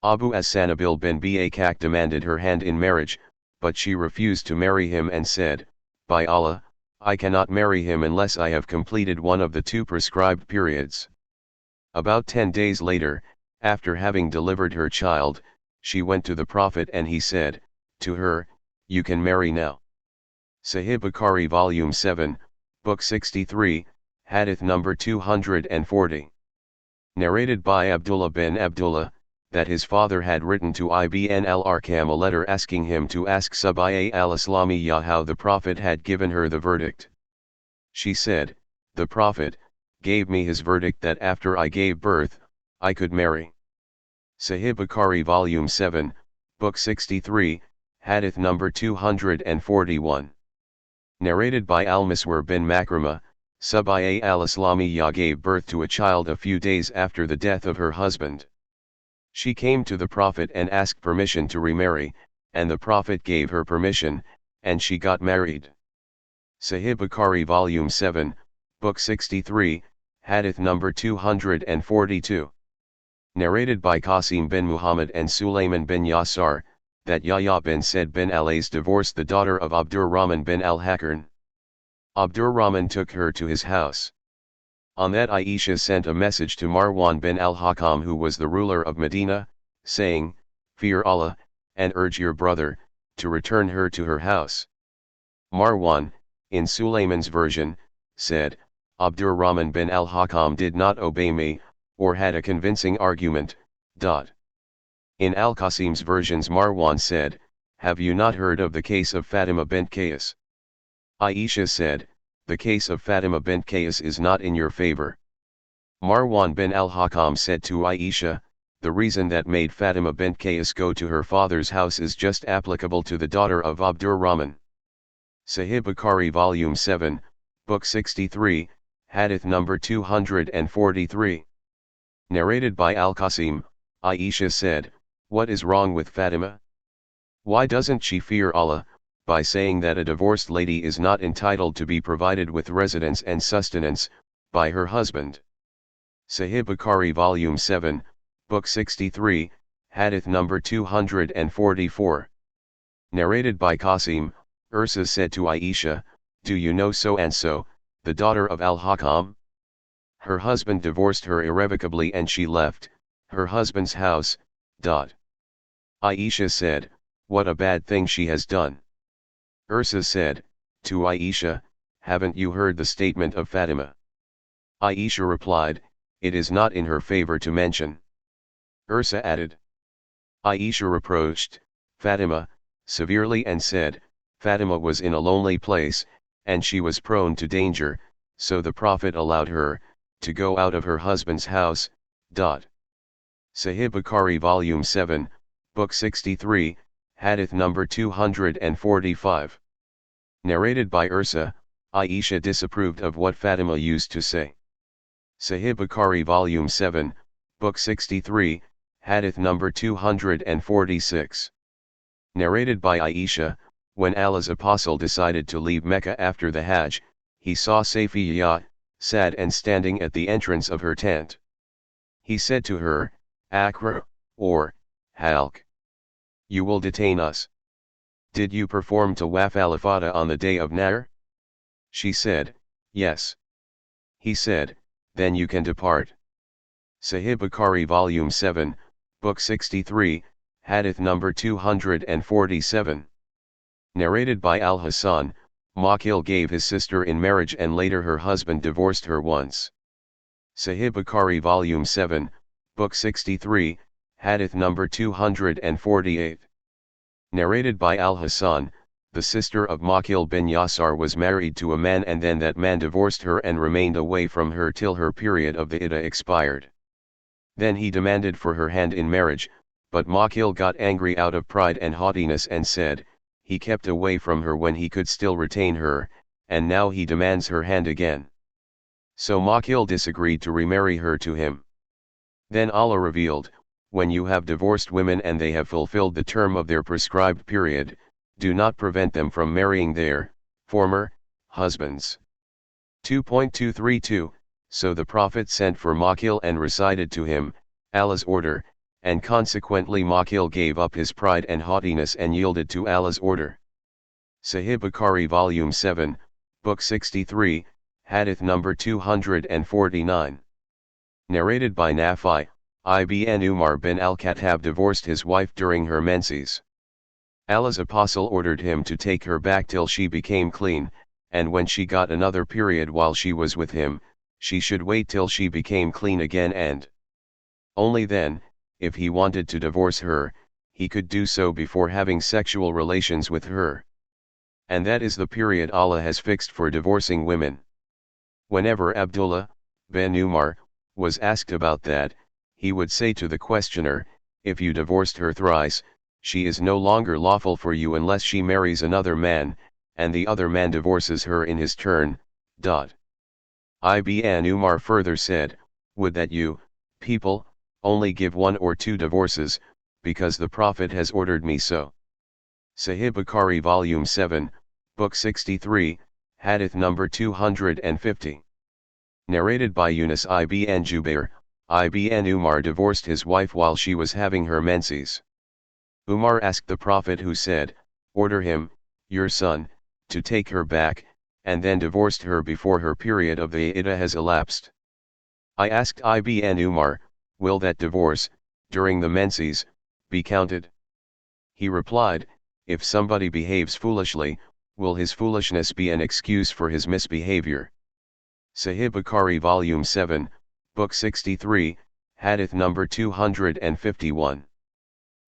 Abu as-Sanabil bin Bakak demanded her hand in marriage, but she refused to marry him and said, by Allah, I cannot marry him unless I have completed one of the 2 prescribed periods. About 10 days later, after having delivered her child, she went to the Prophet and he said to her, you can marry now. Sahih Bukhari Volume 7, Book 63, Hadith number 240. Narrated by Abdullah bin Abdullah, that his father had written to Ibn al-Arkam a letter asking him to ask Subayya al-Islamiyya how the Prophet had given her the verdict. She said, the Prophet gave me his verdict that after I gave birth, I could marry. Sahih Bukhari Volume 7, Book 63, Hadith number 241. Narrated by Al-Miswar bin Makrama, Subayya al-Islamiyya gave birth to a child a few days after the death of her husband. She came to the Prophet and asked permission to remarry, and the Prophet gave her permission, and she got married. Sahih Bukhari Volume 7, Book 63, Hadith number 242. Narrated by Qasim bin Muhammad and Sulayman bin Yasar, that Yahya bin Said bin Alays divorced the daughter of Abdurrahman bin al-Hakarn. Abdurrahman took her to his house. On that Aisha sent a message to Marwan bin al-Hakam, who was the ruler of Medina, saying, fear Allah, and urge your brother, to return her to her house. Marwan, in Sulayman's version, said, Abdurrahman bin al-Hakam did not obey me, or had a convincing argument. In Al-Qasim's versions Marwan said, have you not heard of the case of Fatima bint Qais? Aisha said, the case of Fatima bint Qais is not in your favor. Marwan bin al-Hakam said to Aisha, the reason that made Fatima bint Qais go to her father's house is just applicable to the daughter of Abdurrahman. Sahih Bukhari Volume 7, Book 63, Hadith number 243. Narrated by Al-Qasim, Aisha said, what is wrong with Fatima? Why doesn't she fear Allah, by saying that a divorced lady is not entitled to be provided with residence and sustenance, by her husband? Sahih Bukhari Volume 7, Book 63, Hadith number 244. Narrated by Qasim, Ursa said to Aisha, do you know so and so, the daughter of Al-Hakam? Her husband divorced her irrevocably and she left her husband's house. Aisha said, what a bad thing she has done. Ursa said to Aisha, haven't you heard the statement of Fatima? Aisha replied, it is not in her favor to mention. Ursa added, Aisha reproached Fatima severely and said, Fatima was in a lonely place, and she was prone to danger, so the Prophet allowed her to go out of her husband's house. Sahih Bukhari Volume 7, Book 63, Hadith number 245. Narrated by Ursa, Aisha disapproved of what Fatima used to say. Sahih Bukhari Volume 7, Book 63, Hadith number 246. Narrated by Aisha, when Allah's apostle decided to leave Mecca after the Hajj, he saw Safiyyah, sad and standing at the entrance of her tent. He said to her, Akra, or Halk, you will detain us. Did you perform Tawaf al-Ifada on the day of Nahr? She said, yes. He said, then you can depart. Sahih Bukhari Volume 7, Book 63, Hadith number 247. Narrated by Al-Hasan, Maqil gave his sister in marriage and later her husband divorced her once. Sahih Bukhari Volume 7, Book 63, Hadith number 248. Narrated by Al-Hasan, the sister of Maqil bin Yasar was married to a man and then that man divorced her and remained away from her till her period of the iddah expired. Then he demanded for her hand in marriage, but Maqil got angry out of pride and haughtiness and said, he kept away from her when he could still retain her, and now he demands her hand again. So Maqil disagreed to remarry her to him. Then Allah revealed, when you have divorced women and they have fulfilled the term of their prescribed period, do not prevent them from marrying their former husbands. 2.232 So the Prophet sent for Maqil and recited to him Allah's order, and consequently Maqil gave up his pride and haughtiness and yielded to Allah's order. Sahih Bukhari Volume 7, Book 63, Hadith number 249. Narrated by Nafi, Ibn Umar bin al-Khattab divorced his wife during her menses. Allah's apostle ordered him to take her back till she became clean, and when she got another period while she was with him, she should wait till she became clean again and only then, if he wanted to divorce her, he could do so before having sexual relations with her. And that is the period Allah has fixed for divorcing women. Whenever Abdullah bin Umar was asked about that, he would say to the questioner, if you divorced her thrice, she is no longer lawful for you unless she marries another man, and the other man divorces her in his turn. Ibn Umar further said, would that you, people, only give 1 or 2 divorces, because the Prophet has ordered me so. Sahih Bukhari Volume 7, Book 63, Hadith number 250. Narrated by Yunus ibn Jubair, Ibn Umar divorced his wife while she was having her menses. Umar asked the Prophet who said, order him, your son, to take her back, and then divorced her before her period of the iddah has elapsed. I asked Ibn Umar, will that divorce, during the menses, be counted? He replied, if somebody behaves foolishly, will his foolishness be an excuse for his misbehavior? Sahih Bukhari Volume 7, Book 63, Hadith number 251.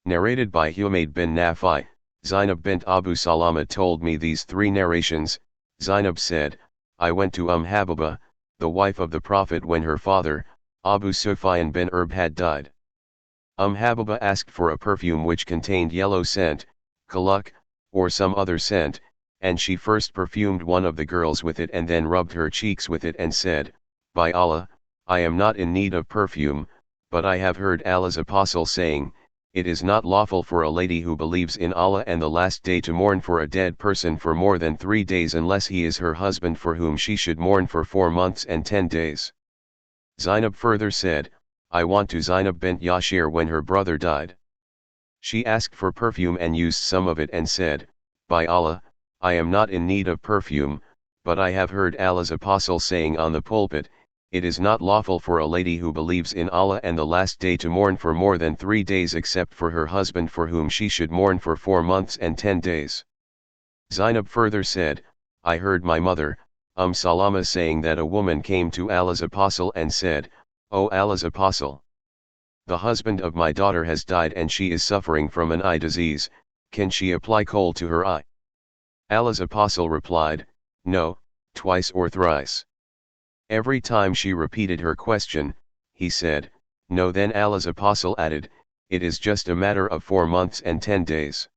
Narrated by Humayd bin Nafi, Zainab bint Abu Salama told me these 3 narrations. Zainab said, I went to Habiba, the wife of the Prophet when her father, Abu Sufyan bin Erb had died. Habiba asked for a perfume which contained yellow scent, kaluk, or some other scent, and she first perfumed one of the girls with it and then rubbed her cheeks with it and said, by Allah, I am not in need of perfume, but I have heard Allah's apostle saying, it is not lawful for a lady who believes in Allah and the last day to mourn for a dead person for more than 3 days unless he is her husband, for whom she should mourn for 4 months and 10 days. Zainab further said, I went to Zainab bint Yashir when her brother died. She asked for perfume and used some of it and said, by Allah, I am not in need of perfume, but I have heard Allah's apostle saying on the pulpit, it is not lawful for a lady who believes in Allah and the last day to mourn for more than 3 days except for her husband, for whom she should mourn for 4 months and 10 days. Zainab further said, I heard my mother, Salama saying that a woman came to Allah's apostle and said, O Allah's apostle, the husband of my daughter has died and she is suffering from an eye disease, can she apply kohl to her eye? Allah's apostle replied, no, twice or thrice. Every time she repeated her question, he said, no. Then Allah's apostle added, it is just a matter of 4 months and 10 days.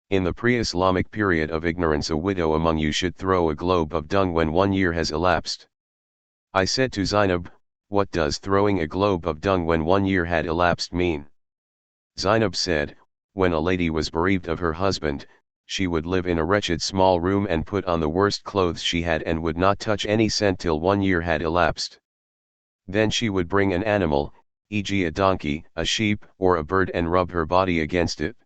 In the pre-Islamic period of ignorance, a widow among you should throw a globe of dung when 1 year has elapsed. I said to Zainab, what does throwing a globe of dung when 1 year had elapsed mean? Zainab said, when a lady was bereaved of her husband, she would live in a wretched small room and put on the worst clothes she had and would not touch any scent till 1 year had elapsed. Then she would bring an animal, e.g. a donkey, a sheep, or a bird, and rub her body against it.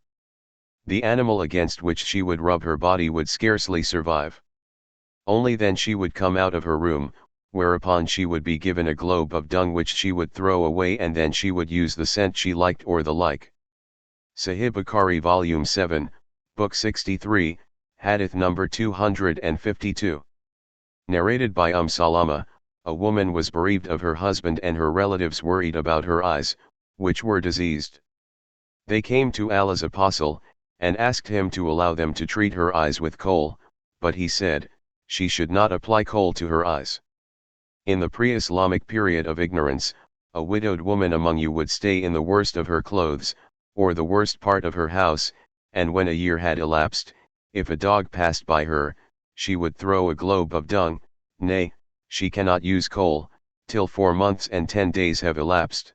The animal against which she would rub her body would scarcely survive. Only then she would come out of her room, whereupon she would be given a globe of dung which she would throw away, and then she would use the scent she liked or the like. Sahih Bukhari Volume 7, Book 63, Hadith number 252. Narrated by Salama, a woman was bereaved of her husband and her relatives worried about her eyes, which were diseased. They came to Allah's apostle, and asked him to allow them to treat her eyes with kohl, but he said, she should not apply kohl to her eyes. In the pre-Islamic period of ignorance, a widowed woman among you would stay in the worst of her clothes, or the worst part of her house, and when a year had elapsed, if a dog passed by her, she would throw a globe of dung, nay, she cannot use kohl, till 4 months and 10 days have elapsed.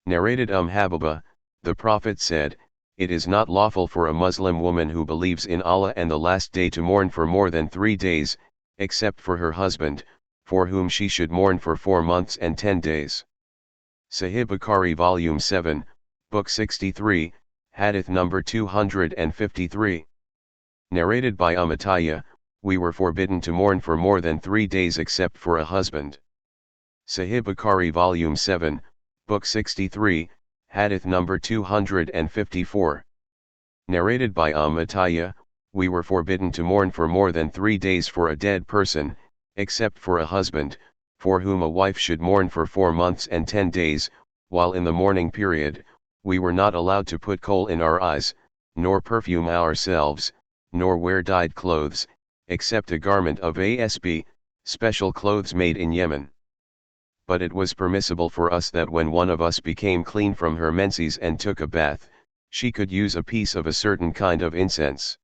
Narrated Habiba, the Prophet said, it is not lawful for a Muslim woman who believes in Allah and the Last Day to mourn for more than 3 days, except for her husband, for whom she should mourn for 4 months and 10 days. Sahih Bukhari Volume 7, Book 63, Hadith number 253. Narrated by Atiyah, we were forbidden to mourn for more than 3 days except for a husband. Sahih Bukhari Volume 7, Book 63, Hadith number 254. Narrated by Atiyah, we were forbidden to mourn for more than 3 days for a dead person, except for a husband, for whom a wife should mourn for 4 months and 10 days, while in the mourning period, we were not allowed to put kohl in our eyes, nor perfume ourselves, nor wear dyed clothes, except a garment of asb, special clothes made in Yemen. But it was permissible for us that when one of us became clean from her menses and took a bath, she could use a piece of a certain kind of incense.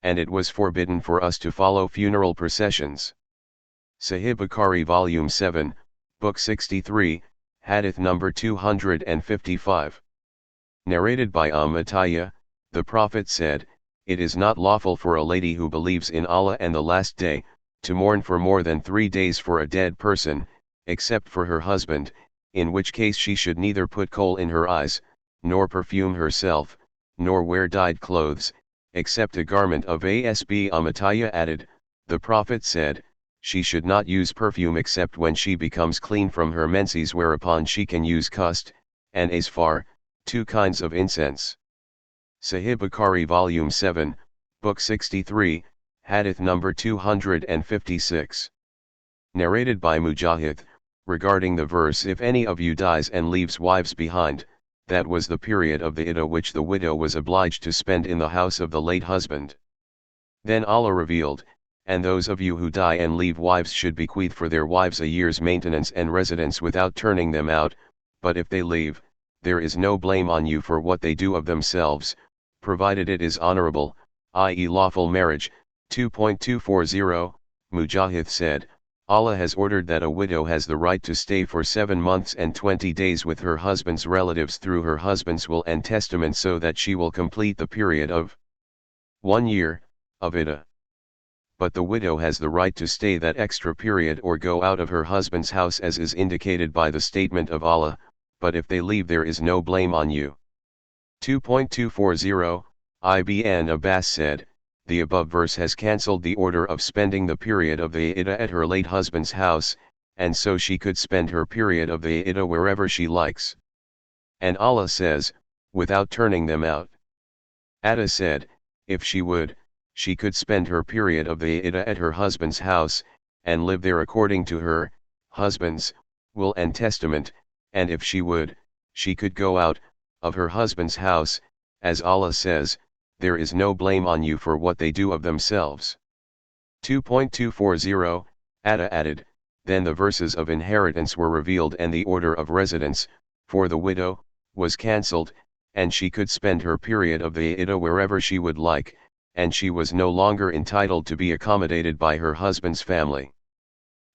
And it was forbidden for us to follow funeral processions. Sahih Bukhari Volume 7, Book 63, Hadith number 255. Narrated by Atiyah, the Prophet said, it is not lawful for a lady who believes in Allah and the Last Day, to mourn for more than 3 days for a dead person, except for her husband, in which case she should neither put kohl in her eyes, nor perfume herself, nor wear dyed clothes, except a garment of asb. Atiyah added, the Prophet said, she should not use perfume except when she becomes clean from her menses, whereupon she can use kust, and asfar, 2 kinds of incense. Sahih Bukhari Volume 7, Book 63, Hadith number 256. Narrated by Mujahid, regarding the verse, if any of you dies and leaves wives behind, that was the period of the iddah which the widow was obliged to spend in the house of the late husband. Then Allah revealed, and those of you who die and leave wives should bequeath for their wives a year's maintenance and residence without turning them out, but if they leave, there is no blame on you for what they do of themselves, provided it is honorable, i.e. lawful marriage. 2.240, Mujahid said, Allah has ordered that a widow has the right to stay for 7 months and 20 days with her husband's relatives through her husband's will and testament, so that she will complete the period of 1 year, of iddah. But the widow has the right to stay that extra period or go out of her husband's house as is indicated by the statement of Allah, but if they leave there is no blame on you. 2.240, Ibn Abbas said, the above verse has cancelled the order of spending the period of the iddah at her late husband's house, and so she could spend her period of the iddah wherever she likes. And Allah says, without turning them out. Atta said, if she would, she could spend her period of the iddah at her husband's house, and live there according to her husband's will and testament, and if she would, she could go out of her husband's house, as Allah says, there is no blame on you for what they do of themselves. 2.240, Atta added, then the verses of inheritance were revealed and the order of residence, for the widow, was cancelled, and she could spend her period of the iddah wherever she would like, and she was no longer entitled to be accommodated by her husband's family.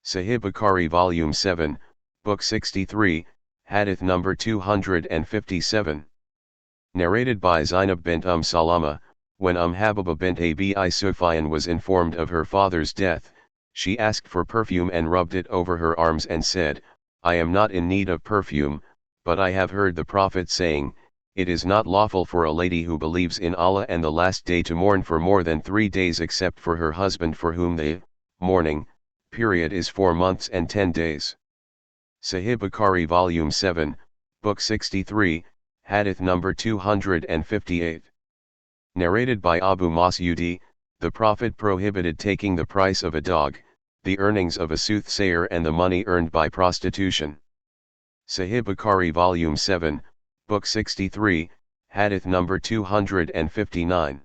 Sahih Bukhari Volume 7, Book 63, Hadith number 257. Narrated by Zainab bint Salama, when Habiba bint Abi Sufyan was informed of her father's death, she asked for perfume and rubbed it over her arms and said, I am not in need of perfume, but I have heard the Prophet saying, it is not lawful for a lady who believes in Allah and the last day to mourn for more than 3 days except for her husband for whom the mourning period is 4 months and 10 days. Sahih Bukhari Volume 7, Book 63, Hadith number 258. Narrated by Abu Mas'udi, the Prophet prohibited taking the price of a dog, the earnings of a soothsayer and the money earned by prostitution. Sahih Bukhari Volume 7, Book 63, Hadith number 259.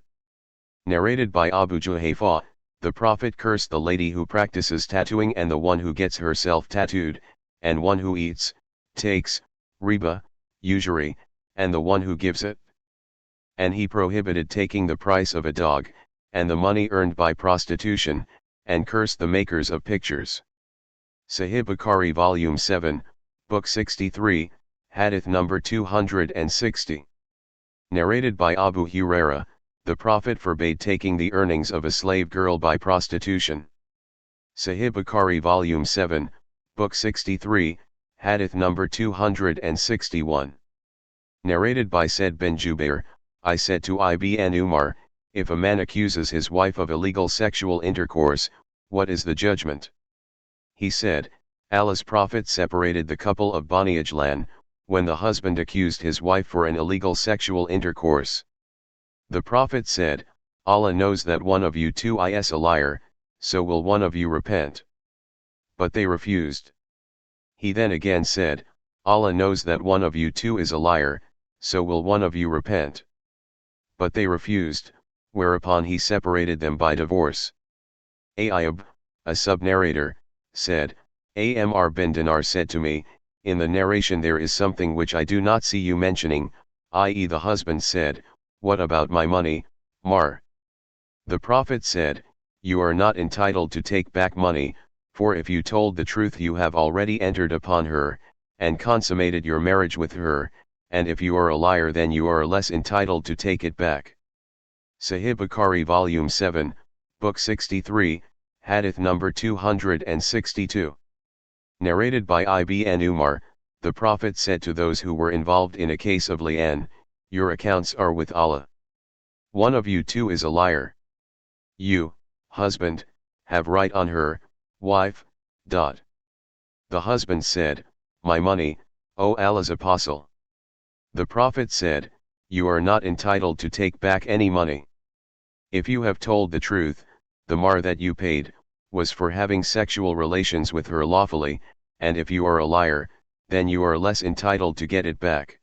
Narrated by Abu Juhayfa, the Prophet cursed the lady who practices tattooing and the one who gets herself tattooed, and one who eats, takes, riba, usury, and the one who gives it. And he prohibited taking the price of a dog, and the money earned by prostitution, and cursed the makers of pictures. Sahih Bukhari Volume 7, Book 63, Hadith number 260. Narrated by Abu Huraira, the Prophet forbade taking the earnings of a slave girl by prostitution. Sahih Bukhari Volume 7, Book 63, Hadith number 261. Narrated by Said bin Jubair, I said to Ibn Umar, if a man accuses his wife of illegal sexual intercourse, what is the judgment? He said, Allah's Prophet separated the couple of Bani Ajlan, when the husband accused his wife for an illegal sexual intercourse. The Prophet said, Allah knows that one of you two is a liar, so will one of you repent? But they refused. He then again said, Allah knows that one of you two is a liar, so will one of you repent? But they refused, whereupon he separated them by divorce. Ayyub, a sub-narrator, said, Amr bin Dinar said to me, in the narration there is something which I do not see you mentioning, i.e. the husband said, what about my money, Mar? The Prophet said, you are not entitled to take back money, for if you told the truth you have already entered upon her, and consummated your marriage with her, and if you are a liar then you are less entitled to take it back. Sahih Bukhari Volume 7, Book 63, Hadith number 262. Narrated by Ibn Umar, the Prophet said to those who were involved in a case of li'an, your accounts are with Allah. One of you two is a liar. You, husband, have right on her, wife. The husband said, my money, O Allah's apostle. The Prophet said, you are not entitled to take back any money. If you have told the truth, the mar that you paid, was for having sexual relations with her lawfully, and if you are a liar, then you are less entitled to get it back.